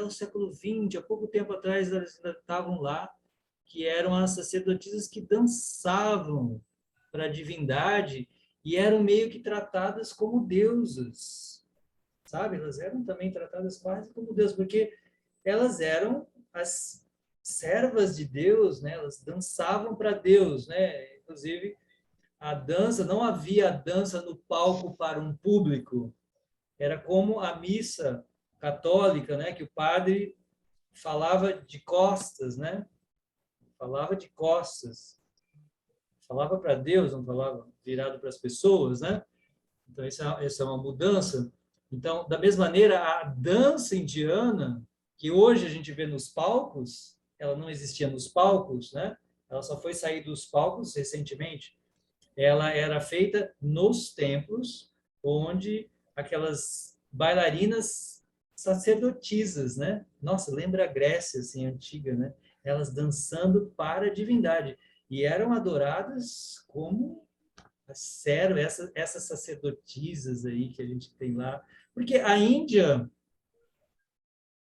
o século XX, há pouco tempo atrás elas ainda estavam lá, que eram as sacerdotisas que dançavam para a divindade e eram meio que tratadas como deusas, sabe? Elas eram também tratadas quase como deusas, porque elas eram as servas de Deus, né? Elas dançavam para Deus, né? Inclusive, a dança, não havia dança no palco para um público, era como a missa católica, né, que o padre falava de costas, né? Falava de costas. Falava para Deus, não falava virado para as pessoas, né? Então, essa é uma mudança. Então, da mesma maneira, a dança indiana, que hoje a gente vê nos palcos, ela não existia nos palcos, né? Ela só foi sair dos palcos recentemente. Ela era feita nos templos, onde aquelas bailarinas sacerdotisas, né? Nossa, lembra a Grécia, assim, antiga, né? Elas dançando para a divindade. E eram adoradas como sério, essas sacerdotisas aí que a gente tem lá. Porque a Índia,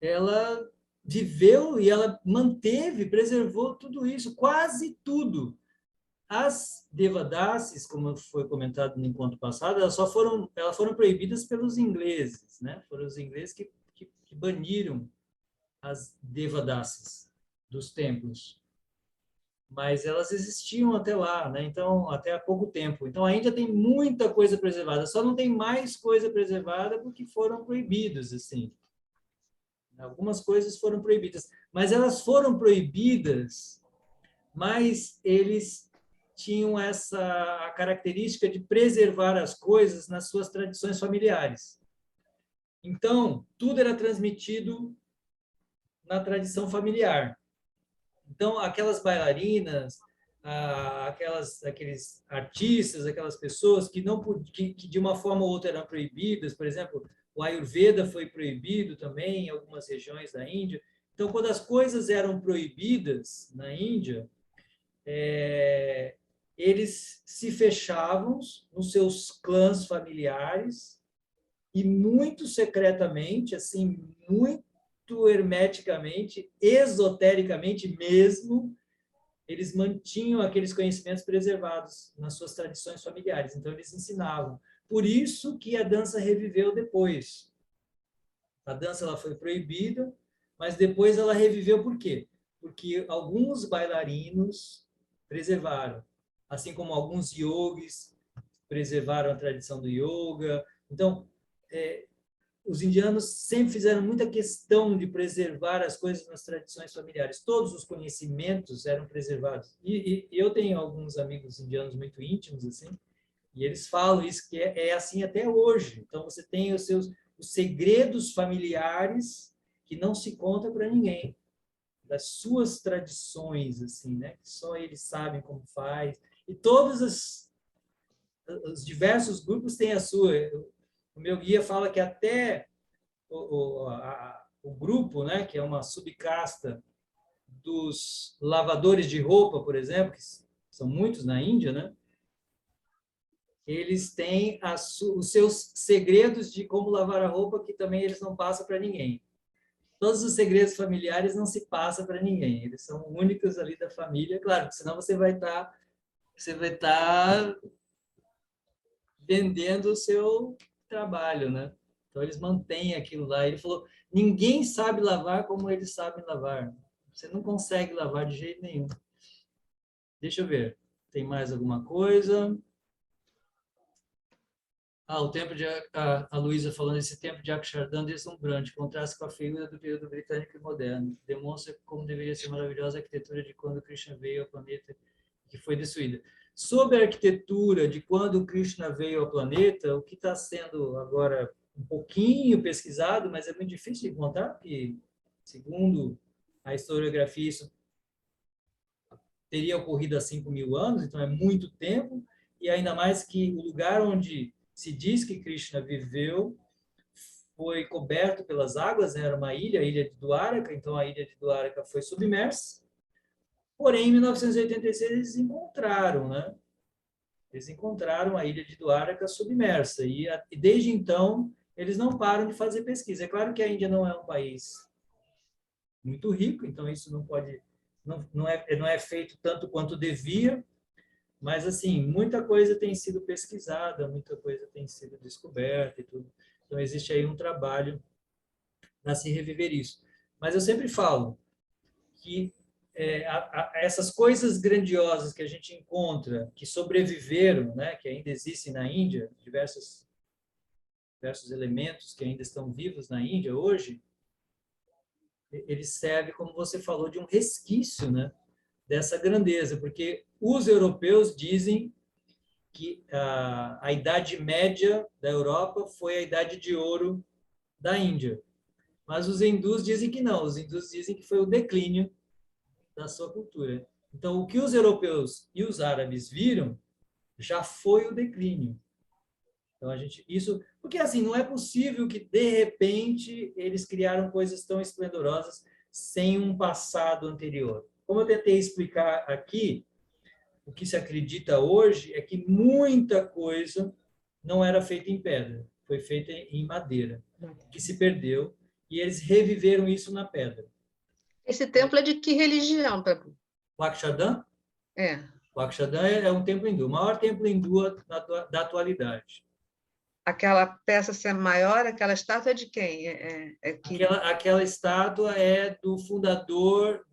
ela viveu e ela manteve, preservou tudo isso, quase tudo. As devadasis, como foi comentado no encontro passado, elas foram proibidas pelos ingleses, né? Foram os ingleses que baniram as devadasis dos templos. Mas elas existiam até lá, né? Então, até há pouco tempo. Então, a Índia tem muita coisa preservada, só não tem mais coisa preservada porque foram proibidas, assim. Algumas coisas foram proibidas, mas elas foram proibidas, mas eles tinham essa característica de preservar as coisas nas suas tradições familiares. Então, tudo era transmitido na tradição familiar. Então, aquelas bailarinas, aqueles artistas, aquelas pessoas que não que de uma forma ou outra eram proibidas, por exemplo, o Ayurveda foi proibido também em algumas regiões da Índia. Então, quando as coisas eram proibidas na Índia, eles se fechavam nos seus clãs familiares e muito secretamente, assim, muito hermeticamente, esotericamente mesmo, eles mantinham aqueles conhecimentos preservados nas suas tradições familiares. Então, eles ensinavam. Por isso que a dança reviveu depois. A dança ela foi proibida, mas depois ela reviveu por quê? Porque alguns bailarinos preservaram, assim como alguns yogis preservaram a tradição do yoga. Então, os indianos sempre fizeram muita questão de preservar as coisas nas tradições familiares. Todos os conhecimentos eram preservados. E eu tenho alguns amigos indianos muito íntimos, assim, e eles falam isso, que é assim até hoje. Então, você tem os segredos familiares que não se conta para ninguém, das suas tradições, assim, né? Que só eles sabem como faz. E todos os diversos grupos têm a sua. O meu guia fala que até o grupo, né, que é uma subcasta dos lavadores de roupa, por exemplo, que são muitos na Índia, né? Eles têm os seus segredos de como lavar a roupa, que também eles não passam para ninguém. Todos os segredos familiares não se passam para ninguém. Eles são únicos ali da família, claro, senão você vai estar vendendo o seu trabalho, né? Então, eles mantêm aquilo lá. Ele falou, ninguém sabe lavar como eles sabem lavar. Você não consegue lavar de jeito nenhum. Deixa eu ver. Tem mais alguma coisa? O tempo de... A Luísa falando, esse tempo de Akshardhan deslumbrante, contraste com a figura do período britânico e moderno. Demonstra como deveria ser maravilhosa a arquitetura de quando Krishna veio ao planeta que foi destruída. Sobre a arquitetura de quando Krishna veio ao planeta, o que está sendo agora um pouquinho pesquisado, mas é muito difícil de encontrar, porque, segundo a historiografia, isso teria ocorrido há 5.000 anos, então é muito tempo, e ainda mais que o lugar onde se diz que Krishna viveu foi coberto pelas águas, né? Era uma ilha, a ilha de Dwaraka, então a ilha de Dwaraka foi submersa. Porém, em 1986 eles encontraram, né? Eles encontraram a ilha de Dwaraka submersa e desde então eles não param de fazer pesquisa. É claro que a Índia não é um país muito rico, então isso não é feito tanto quanto devia, mas assim, muita coisa tem sido pesquisada, muita coisa tem sido descoberta e tudo. Então existe aí um trabalho para se reviver isso. Mas eu sempre falo que essas coisas grandiosas que a gente encontra, que sobreviveram, né, que ainda existem na Índia, diversas diversos elementos que ainda estão vivos na Índia hoje, ele serve, como você falou, de um resquício, né, dessa grandeza, porque os europeus dizem que a Idade Média da Europa foi a Idade de Ouro da Índia. Mas os hindus dizem que não, os hindus dizem que foi o declínio da sua cultura. Então, o que os europeus e os árabes viram já foi o declínio. Então, isso, porque assim, não é possível que de repente eles criaram coisas tão esplendorosas sem um passado anterior. Como eu tentei explicar aqui, o que se acredita hoje é que muita coisa não era feita em pedra, foi feita em madeira, que se perdeu, e eles reviveram isso na pedra. Esse templo é de que religião, Prabhu? O Akshardham? É. O Akshardham é um templo hindu, o maior templo hindu da atualidade. Aquela peça ser maior, aquela estátua é de quem? Aquela estátua é do fundador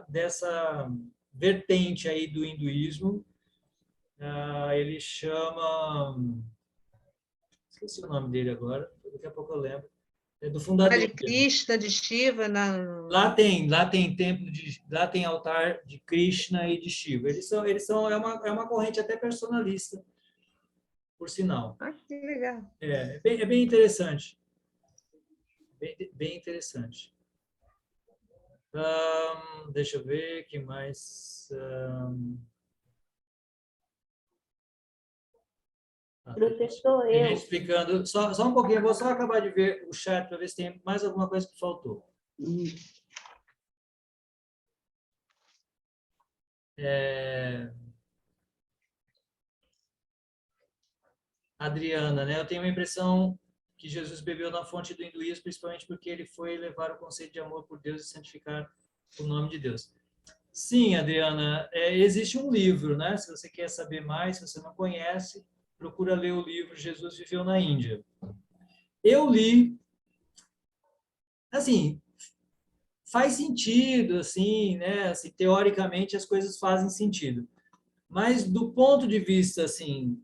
dessa vertente aí do hinduísmo. Ele chama... Esqueci o nome dele agora, daqui a pouco eu lembro. É do Não é fundador de dele. Krishna, de Shiva? Não... Lá tem templo lá tem altar de Krishna e de Shiva. É uma corrente até personalista, por sinal. Ah, que legal. É bem interessante. Bem interessante. Deixa eu ver o que mais. Professor, Tem gente eu. explicando. Só um pouquinho, eu vou só acabar de ver o chat para ver se tem mais alguma coisa que faltou. Adriana, né? Eu tenho a impressão que Jesus bebeu na fonte do hinduísmo, principalmente porque ele foi levar o conceito de amor por Deus e santificar o nome de Deus. Sim, Adriana, existe um livro, né? Se você quer saber mais, se você não conhece, procura ler o livro Jesus Viveu na Índia. Eu li, assim, faz sentido, assim, né? Assim, teoricamente as coisas fazem sentido. Mas do ponto de vista, assim,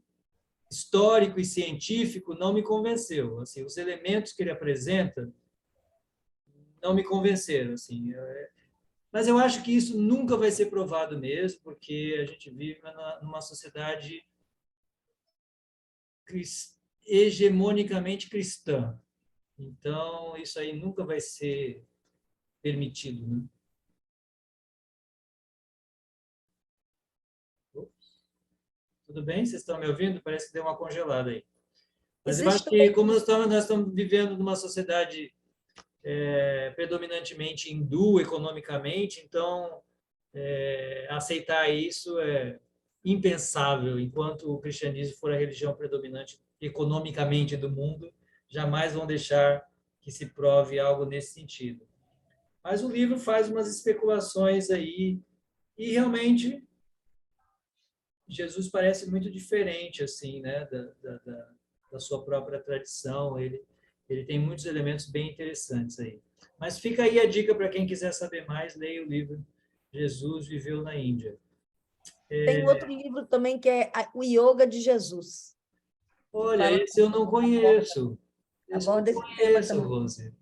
histórico e científico, não me convenceu. Assim, os elementos que ele apresenta não me convenceram, assim. Mas eu acho que isso nunca vai ser provado mesmo, porque a gente vive numa sociedade hegemonicamente cristã. Então, isso aí nunca vai ser permitido, né? Tudo bem? Vocês estão me ouvindo? Parece que deu uma congelada aí. Mas eu acho que, como nós estamos vivendo numa sociedade predominantemente hindu economicamente, então aceitar isso é impensável. Enquanto o cristianismo for a religião predominante economicamente do mundo, jamais vão deixar que se prove algo nesse sentido. Mas o livro faz umas especulações aí e realmente Jesus parece muito diferente assim, né, da sua própria tradição. Ele tem muitos elementos bem interessantes aí. Mas fica aí a dica para quem quiser saber mais, leia o livro Jesus Viveu na Índia. Tem um outro livro também que é O Yoga de Jesus. Olha, esse eu não conheço. Esse eu não Aborda esse tema conheço, também. Rose.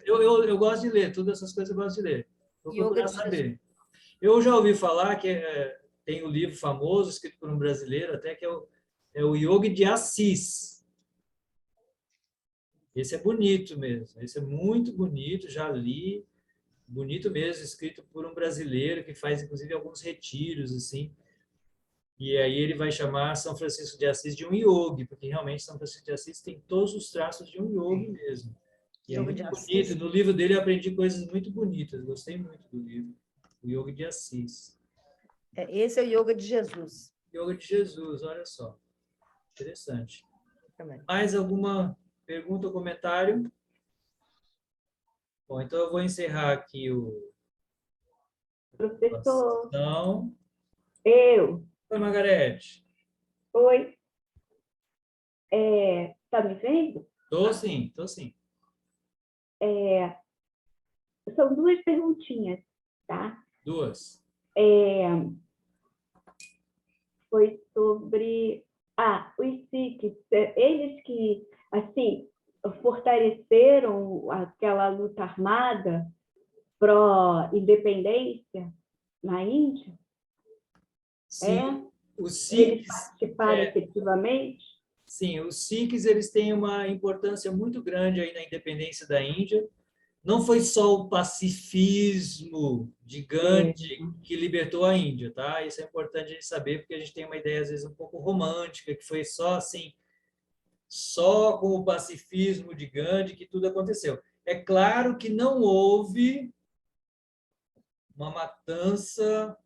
Eu gosto de ler, todas essas coisas eu gosto de ler. Vou Yoga procurar de Jesus. saber. Eu já ouvi falar que tem um livro famoso, escrito por um brasileiro, até que é o Yoga de Assis. Esse é bonito mesmo. Esse é muito bonito, já li. Bonito mesmo, escrito por um brasileiro que faz, inclusive, alguns retiros, assim. E aí ele vai chamar São Francisco de Assis de um yogi, porque realmente São Francisco de Assis tem todos os traços de um yogi mesmo. E é Yoga de muito Assis. bonito. No livro dele eu aprendi coisas muito bonitas. Gostei muito do livro. O Yoga de Assis. Esse é o Yoga de Jesus. Yoga de Jesus, olha só. Interessante. Também. Mais alguma pergunta ou comentário? Bom, então eu vou encerrar aqui o... Professor, Não. eu. Oi, Margarete. Oi. Tá me vendo? Tô sim, tô sim. São duas perguntinhas, tá? Duas. Foi sobre Os Sikhs, eles que, assim, fortaleceram aquela luta armada pró-independência na Índia? Sim, os Eles Sikhs, participaram efetivamente? sim, os Sikhs eles têm uma importância muito grande aí na independência da Índia. Não foi só o pacifismo de Gandhi que libertou a Índia, tá? Isso é importante a gente saber, porque a gente tem uma ideia, às vezes, um pouco romântica, que foi só assim, só com o pacifismo de Gandhi que tudo aconteceu. É claro que não houve uma matança,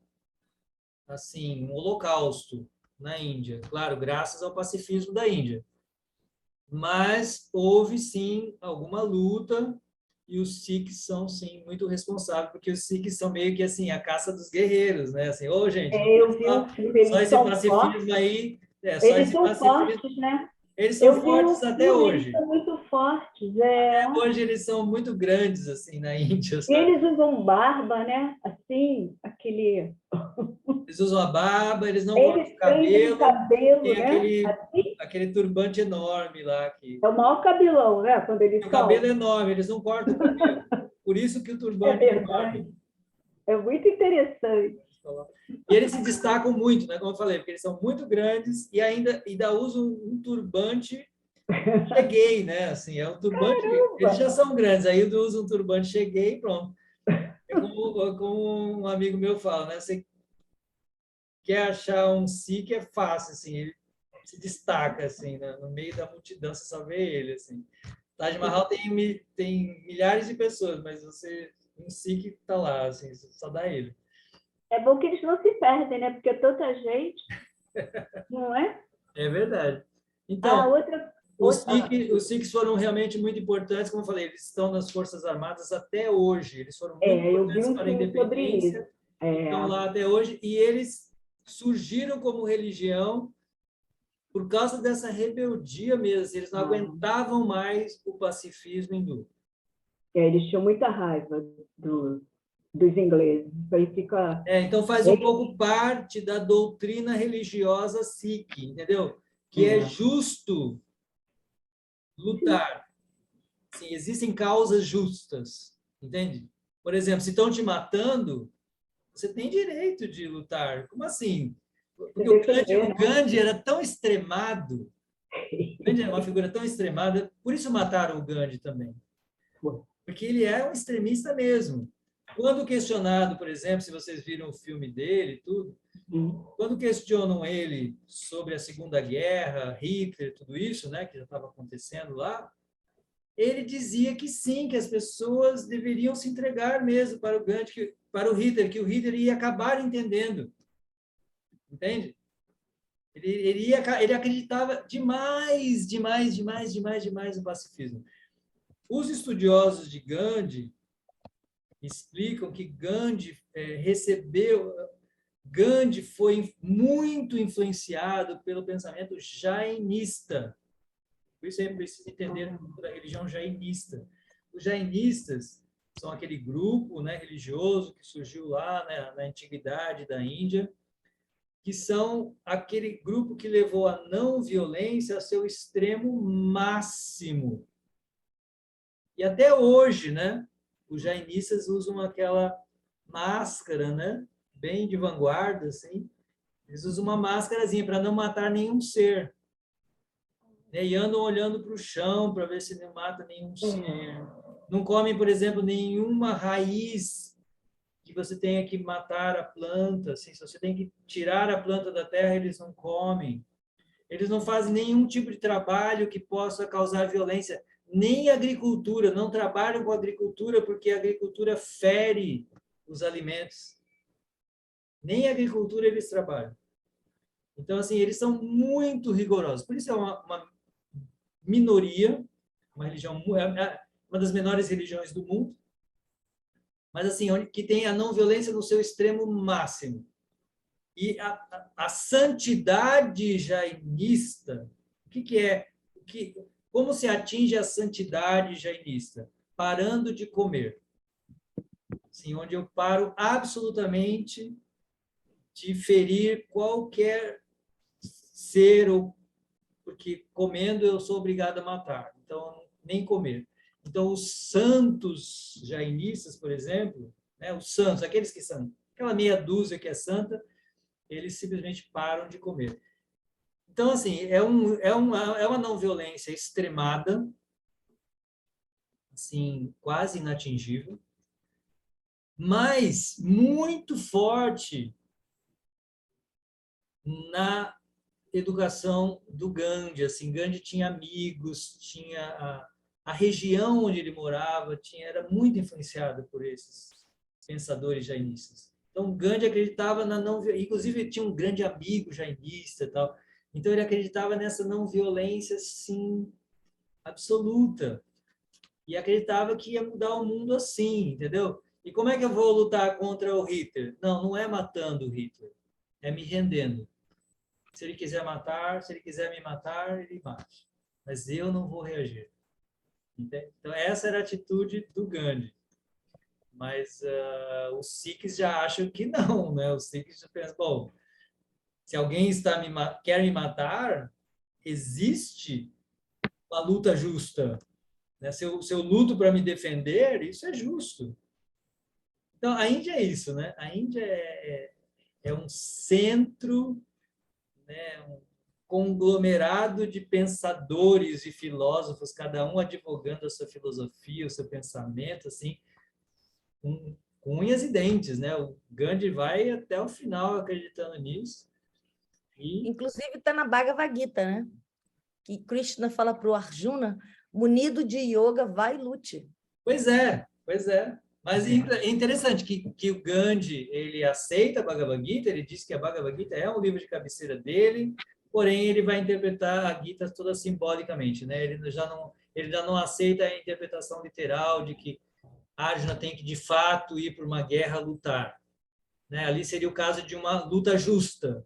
assim, um holocausto na Índia. Claro, graças ao pacifismo da Índia. Mas houve, sim, alguma luta e os Sikhs são, sim, muito responsáveis, porque os Sikhs são meio que, assim, a caça dos guerreiros, né? Assim, ô, gente, não Eu vi um é filme, só eles esse são pacifismo fortes. aí, só Eles esse são pacifismo. fortes, né? Eles são Eu vi fortes no até filme, eles hoje. são muito fortes. Hoje eles são muito grandes, assim, na Índia, E sabe? eles usam barba, né? Assim, aquele... Eles usam a barba, eles não cortam o Eles prendem o cabelo, cabelo, tem né? Assim, aquele turbante enorme lá, que é o maior cabelão, né? Quando eles o cabelo é são. enorme, eles não cortam o cabelo. Por isso que o É turbante é enorme. verdade. É muito interessante. E eles se destacam muito, né? Como eu falei, porque eles são muito grandes e ainda usam um turbante cheguei, né? Assim, é um turbante. Eles já Caramba! são grandes, aí usam um turbante cheguei e pronto. Como um amigo meu fala, né? Você quer achar um Sikh é fácil, assim, ele se destaca assim, né? No meio da multidão, você só vê ele assim. Taj Mahal tem milhares de pessoas, mas um Sikh está lá, assim, só dá ele. É bom que eles não se perdem, né? Porque tanta gente, não é? É verdade. Então, Ah, outra. os Sikhs foram realmente muito importantes, como eu falei, eles estão nas Forças Armadas até hoje. Eles foram muito Eu vi importantes um para a filme sobre isso. independência, estão lá até hoje, e eles surgiram como religião por causa dessa rebeldia mesmo. Assim, eles não aguentavam mais o pacifismo hindu. Eles tinham muita raiva dos ingleses. Aí fica. Então faz um pouco parte da doutrina religiosa Sikh, entendeu? Que é justo lutar. Sim, existem causas justas, entende? Por exemplo, se estão te matando, você tem direito de lutar. Como assim? Porque Defender, o Gandhi era tão extremado, o Gandhi era uma figura tão extremada, por isso mataram o Gandhi também. Porque ele é um extremista mesmo. Quando questionado, por exemplo, se vocês viram o filme dele, tudo, quando questionam ele sobre a Segunda Guerra, Hitler, tudo isso, né, que já estava acontecendo lá, ele dizia que sim, que as pessoas deveriam se entregar mesmo para o Gandhi, para o Hitler, que o Hitler ia acabar entendendo. Entende? Ele acreditava demais, demais, demais, demais, demais no pacifismo. Os estudiosos de Gandhi explicam que Gandhi foi muito influenciado pelo pensamento jainista. Por isso é preciso entender a religião jainista. Os jainistas são aquele grupo, né, religioso que surgiu lá, né, na antiguidade da Índia, que são aquele grupo que levou a não violência a seu extremo máximo. E até hoje, né, os jainistas usam aquela máscara, né, bem de vanguarda, assim. Eles usam uma máscarazinha para não matar nenhum ser. E andam olhando para o chão para ver se não mata nenhum ser. Não comem, por exemplo, nenhuma raiz que você tenha que matar a planta. Assim, se você tem que tirar a planta da terra, eles não comem. Eles não fazem nenhum tipo de trabalho que possa causar violência. Nem agricultura, não trabalham com agricultura porque a agricultura fere os alimentos. Nem agricultura eles trabalham. Então, assim, eles são muito rigorosos. Por isso é uma minoria, uma religião, uma das menores religiões do mundo, mas assim, que tem a não violência no seu extremo máximo. E a santidade jainista, o que é? Como se atinge a santidade jainista? Parando de comer. Assim, onde eu paro absolutamente de ferir qualquer ser ou porque comendo eu sou obrigado a matar, então nem comer. Então, os santos jainistas, por exemplo, né, os santos, aqueles que são, aquela meia dúzia que é santa, eles simplesmente param de comer. Então, assim, é uma não violência extremada, assim, quase inatingível, mas muito forte na educação do Gandhi. Assim, Gandhi tinha amigos, tinha a região onde ele morava era muito influenciada por esses pensadores jainistas. Então, Gandhi acreditava na não, inclusive tinha um grande amigo jainista e tal. Então ele acreditava nessa não violência, sim, absoluta. E acreditava que ia mudar o mundo assim, entendeu? E como é que eu vou lutar contra o Hitler? Não, não é matando o Hitler, é me rendendo. Se ele quiser matar, se ele quiser me matar, ele mate. Mas eu não vou reagir. Entende? Então, essa era a atitude do Gandhi. Mas os Sikhs já acham que não, né? Os Sikhs já pensam, bom, se alguém quer me matar, existe uma luta justa. Né? Se eu luto para me defender, isso é justo. Então, a Índia é isso, né? A Índia é um centro, né? Um conglomerado de pensadores e filósofos, cada um advogando a sua filosofia, o seu pensamento, assim, com unhas e dentes, né? O Gandhi vai até o final acreditando nisso. E Inclusive está na Bhagavad Gita, né? Que Krishna fala para o Arjuna, munido de yoga, vai e lute. pois é, pois é. Mas é interessante que o Gandhi, ele aceita a Bhagavad Gita, ele diz que a Bhagavad Gita é um livro de cabeceira dele, porém ele vai interpretar a Gita toda simbolicamente, né? Ele já não aceita a interpretação literal de que Arjuna tem que, de fato, ir para uma guerra lutar. Né? Ali seria o caso de uma luta justa.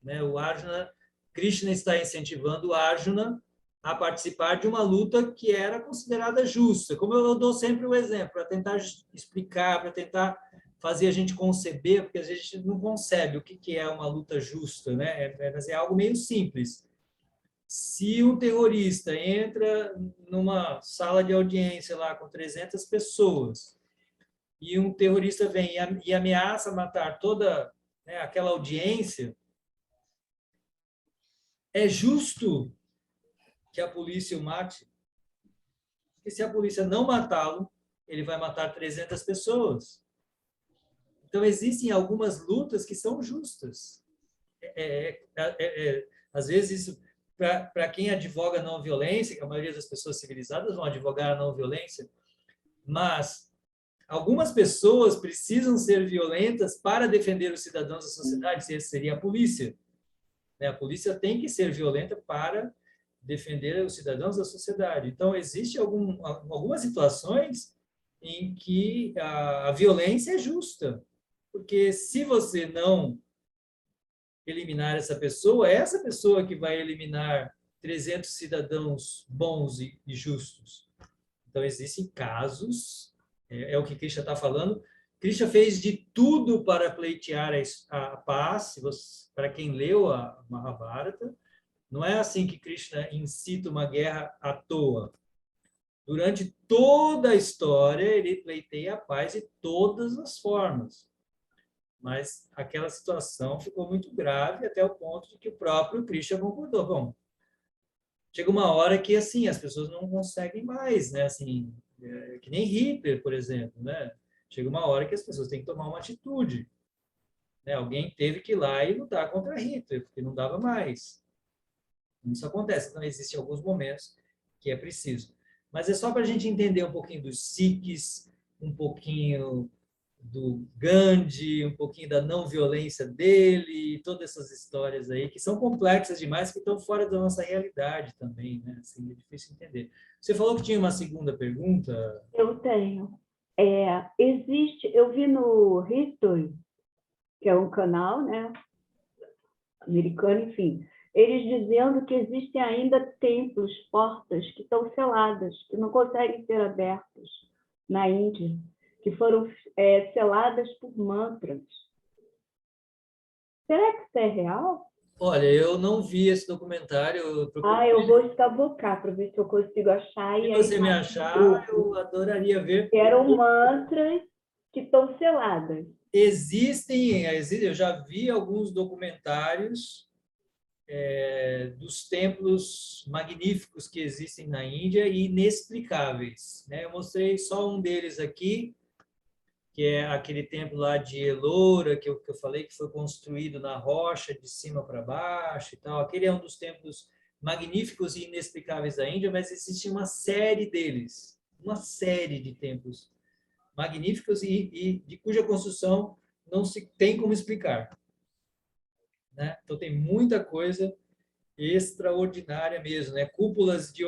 Né? O Arjuna, Krishna está incentivando o Arjuna a participar de uma luta que era considerada justa. Como eu dou sempre o exemplo, para tentar explicar, para tentar fazer a gente conceber, porque às vezes a gente não concebe o que é uma luta justa. Né? É algo meio simples. Se um terrorista entra numa sala de audiência lá com 300 pessoas e um terrorista vem e ameaça matar toda, né, aquela audiência, é justo que a polícia o mate? Porque se a polícia não matá-lo, ele vai matar 300 pessoas. Então, existem algumas lutas que são justas. Às vezes, isso, para quem advoga a não violência, que a maioria das pessoas civilizadas vão advogar a não violência, mas algumas pessoas precisam ser violentas para defender os cidadãos da sociedade, essa seria a polícia. A polícia tem que ser violenta para defender os cidadãos da sociedade. Então, existem algumas situações em que a violência é justa, porque se você não eliminar essa pessoa, é essa pessoa que vai eliminar 300 cidadãos bons e justos. Então, existem casos, é o que Krishna está falando. Krishna fez de tudo para pleitear a paz, para quem leu a Mahabharata. Não é assim que Krishna incita uma guerra à toa. Durante toda a história, ele pleiteia a paz de todas as formas. Mas aquela situação ficou muito grave até o ponto de que o próprio Krishna concordou. Bom, chega uma hora que assim as pessoas não conseguem mais, né? Assim, que nem Hitler, por exemplo, né? Chega uma hora que as pessoas têm que tomar uma atitude. Né? Alguém teve que ir lá e lutar contra Hitler, porque não dava mais. Isso acontece. Então, existem alguns momentos que é preciso. Mas é só para a gente entender um pouquinho dos Sikhs, um pouquinho do Gandhi, um pouquinho da não violência dele, todas essas histórias aí que são complexas demais, que estão fora da nossa realidade também, né? Assim, é difícil entender. Você falou que tinha uma segunda pergunta? Eu tenho. Eu vi no History, que é um canal, né, americano, enfim, eles dizendo que existem ainda templos, portas que estão seladas, que não conseguem ser abertas na Índia, que foram seladas por mantras. Será que isso é real? Olha, eu não vi esse documentário. Eu vou escabocar para ver se eu consigo achar Se e aí você me mando no achar, eu grupo. adoraria ver. Eram mantras que estão seladas. Eu já vi alguns documentários dos templos magníficos que existem na Índia e inexplicáveis, né? Eu mostrei só um deles aqui, que é aquele templo lá de Ellora, que eu falei que foi construído na rocha de cima para baixo e tal. Aquele é um dos templos magníficos e inexplicáveis da Índia, mas existe uma série deles, uma série de templos magníficos e de cuja construção não se tem como explicar, né? Então tem muita coisa extraordinária mesmo, né? Cúpulas de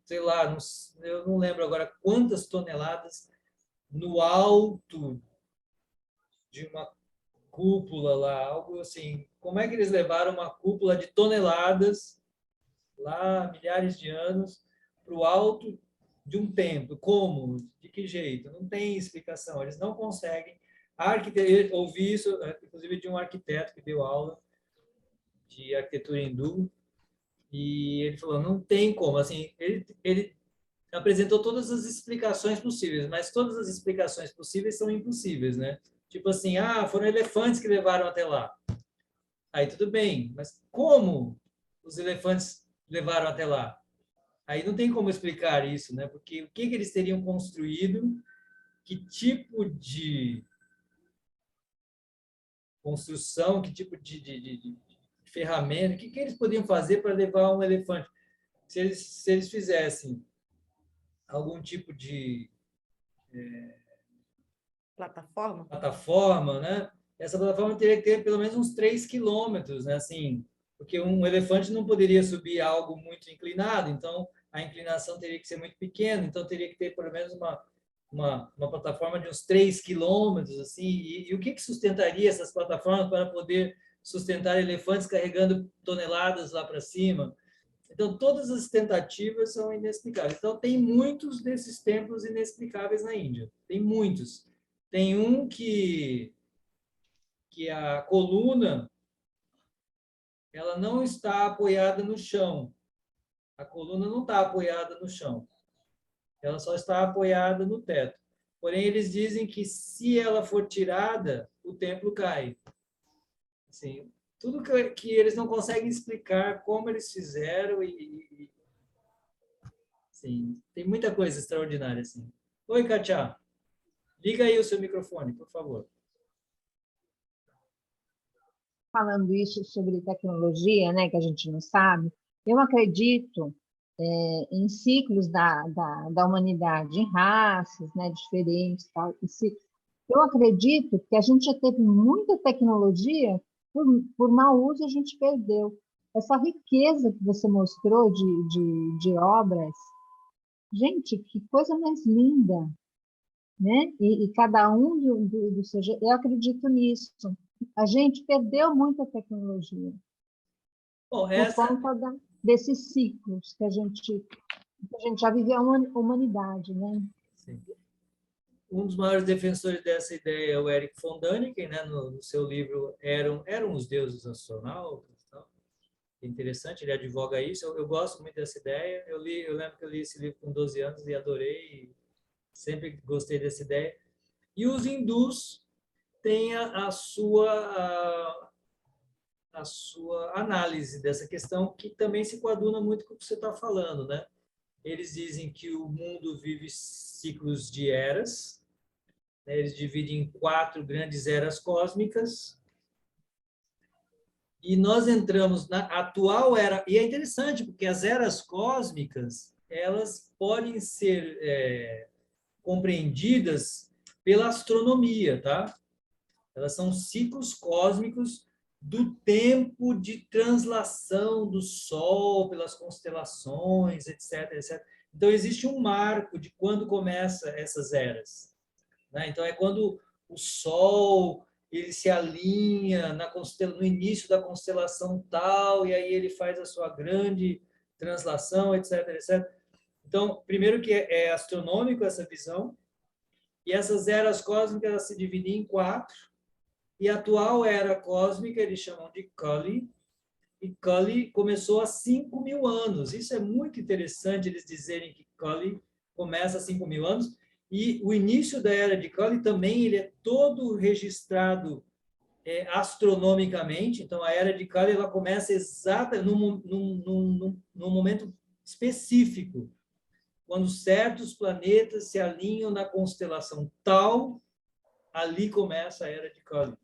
sei lá, eu não lembro agora quantas toneladas no alto de uma cúpula lá, algo assim. Como é que eles levaram uma cúpula de toneladas lá, milhares de anos, para o alto de um templo? Como? De que jeito? Não tem explicação. Eles não conseguem. Eu ouvi isso, inclusive, de um arquiteto que deu aula de arquitetura hindu, e ele falou, não tem como. Assim, ele apresentou todas as explicações possíveis, mas todas as explicações possíveis são impossíveis, né? Tipo assim, foram elefantes que levaram até lá. Aí tudo bem, mas como os elefantes levaram até lá? Aí não tem como explicar isso, né? Porque o que que eles teriam construído, que tipo de construção, que tipo de ferramenta, o que que eles podiam fazer para levar um elefante? Se eles fizessem algum tipo de Plataforma? plataforma, né? Essa plataforma teria que ter pelo menos uns 3 quilômetros, né? Assim, porque um elefante não poderia subir algo muito inclinado, então a inclinação teria que ser muito pequena, então teria que ter pelo menos uma plataforma de uns 3 quilômetros, assim, e o que sustentaria essas plataformas para poder sustentar elefantes carregando toneladas lá para cima? Então, todas as tentativas são inexplicáveis. Então, tem muitos desses templos inexplicáveis na Índia. Tem muitos. Tem um que a coluna ela não está apoiada no chão. A coluna não está apoiada no chão. Ela só está apoiada no teto. Porém, eles dizem que se ela for tirada, o templo cai. Assim, tudo que eles não conseguem explicar como eles fizeram sim, tem muita coisa extraordinária assim. Oi, Katia. Liga aí o seu microfone, por favor. Falando isso sobre tecnologia, né, que a gente não sabe, eu acredito em ciclos da humanidade, em raças, né, diferentes, tal, e ciclos. Eu acredito que a gente já teve muita tecnologia, por mau uso a gente perdeu. Essa riqueza que você mostrou de obras, gente, que coisa mais linda, né? E cada um do seu jeito, eu acredito nisso. A gente perdeu muita tecnologia Bom, por conta desses ciclos que a gente já viveu a humanidade, né? sim. Um dos maiores defensores dessa ideia é o Erich von Däniken, né? No seu livro Eram os Deuses Astronautas. Tal. É interessante, ele advoga isso. Eu gosto muito dessa ideia. Eu lembro que eu li esse livro com 12 anos e adorei. E sempre gostei dessa ideia. E os hindus têm a sua análise dessa questão, que também se coaduna muito com o que você está falando, né? Eles dizem que o mundo vive ciclos de eras, né? Eles dividem em 4 grandes eras cósmicas, e nós entramos na atual era, e é interessante, porque as eras cósmicas, elas podem ser compreendidas pela astronomia, tá? Elas são ciclos cósmicos do tempo de translação do Sol pelas constelações, etc, etc. Então, existe um marco de quando começa essas eras, né? Então, é quando o Sol ele se alinha no início da constelação tal, e aí ele faz a sua grande translação, etc, etc. Então, primeiro que é astronômico essa visão, e essas eras cósmicas elas se dividem em 4, e a atual era cósmica eles chamam de Kali, e Kali começou há 5.000 anos. Isso é muito interessante, eles dizerem que Kali começa há 5.000 anos, e o início da era de Kali também ele é todo registrado astronomicamente. Então, a era de Kali ela começa exata num momento específico, quando certos planetas se alinham na constelação tal, ali começa a era de Kali.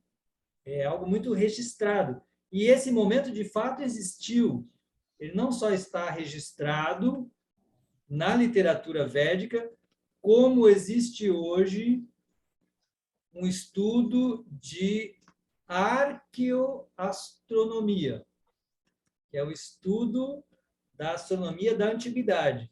É algo muito registrado. E esse momento, de fato, existiu. Ele não só está registrado na literatura védica, como existe hoje um estudo de arqueoastronomia, que é o estudo da astronomia da antiguidade,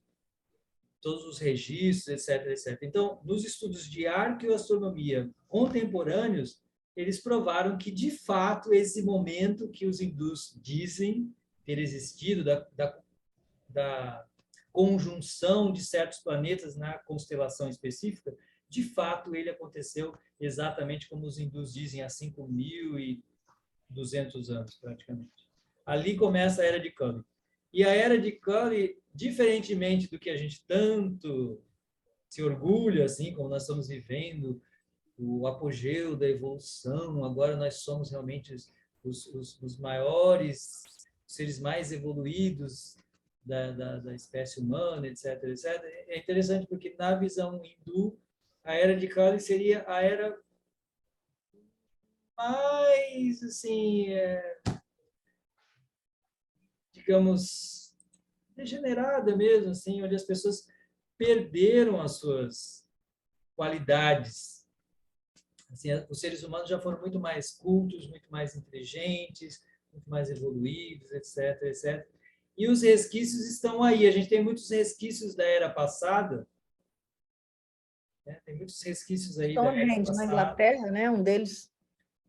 todos os registros, etc, etc. Então, nos estudos de arqueoastronomia contemporâneos, eles provaram que, de fato, esse momento que os hindus dizem ter existido, da conjunção de certos planetas na constelação específica, de fato, ele aconteceu exatamente como os hindus dizem, há 5.200 anos, praticamente. Ali começa a Era de Kali. E a Era de Kali, diferentemente do que a gente tanto se orgulha, assim, como nós estamos vivendo, o apogeu da evolução, agora nós somos realmente os maiores, seres mais evoluídos da espécie humana, etc, etc. É interessante porque, na visão hindu, a Era de Kali seria a era mais, assim, digamos, degenerada mesmo, assim, onde as pessoas perderam as suas qualidades. Assim, os seres humanos já foram muito mais cultos, muito mais inteligentes, muito mais evoluídos, etc, etc. E os resquícios estão aí. A gente tem muitos resquícios da era passada, né? Tem muitos resquícios aí da era Stonehenge, na passada. Inglaterra, né? Um deles.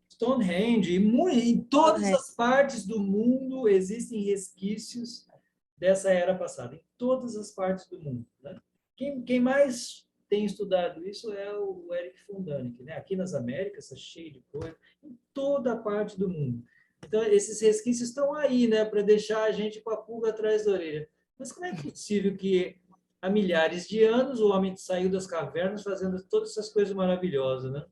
Stonehenge, em todas as partes do mundo existem resquícios dessa era passada, em todas as partes do mundo, né? Quem mais tem estudado isso é o Eric von Däniken, né? Aqui nas Américas está cheio de coisa, em toda a parte do mundo. Então, esses resquícios estão aí, né, para deixar a gente com a pulga atrás da orelha. Mas como é possível que há milhares de anos o homem saiu das cavernas fazendo todas essas coisas maravilhosas, né?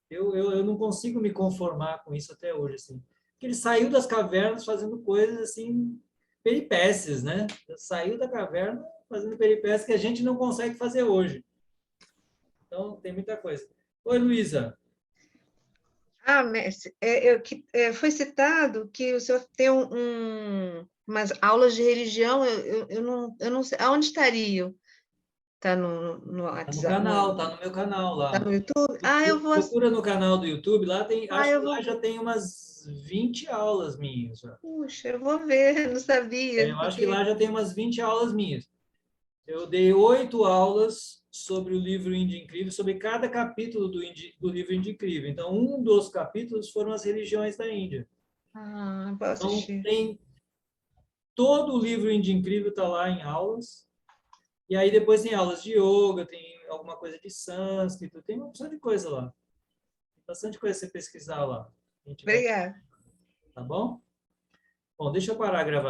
Eu não consigo me conformar com isso até hoje, assim. Porque ele saiu das cavernas fazendo coisas assim, peripécias, né? Saiu da caverna fazendo peripécias que a gente não consegue fazer hoje. Então, tem muita coisa. Oi, Luísa. Mestre, foi citado que o senhor tem umas aulas de religião, eu não sei, aonde estariam? Está no Tá no WhatsApp? canal, tá no meu canal Está lá. no YouTube? Eu vou. Procura no canal do YouTube, lá tem, acho que Eu lá vou. já tem umas 20 aulas minhas. Já. Puxa, eu vou ver, não sabia. Eu acho que lá já tem umas 20 aulas minhas. Eu dei 8 aulas sobre o livro Índia Incrível, sobre cada capítulo do livro Índia Incrível. Então, um dos capítulos foram as religiões da Índia. Vou Então, assistir. tem todo o livro Índia Incrível está lá em aulas. E aí depois tem aulas de yoga, tem alguma coisa de sânscrito, tem uma opção de coisa lá. Tem bastante coisa para você pesquisar lá. A gente vai, Obrigada. tá bom? Bom, deixa eu parar a gravação.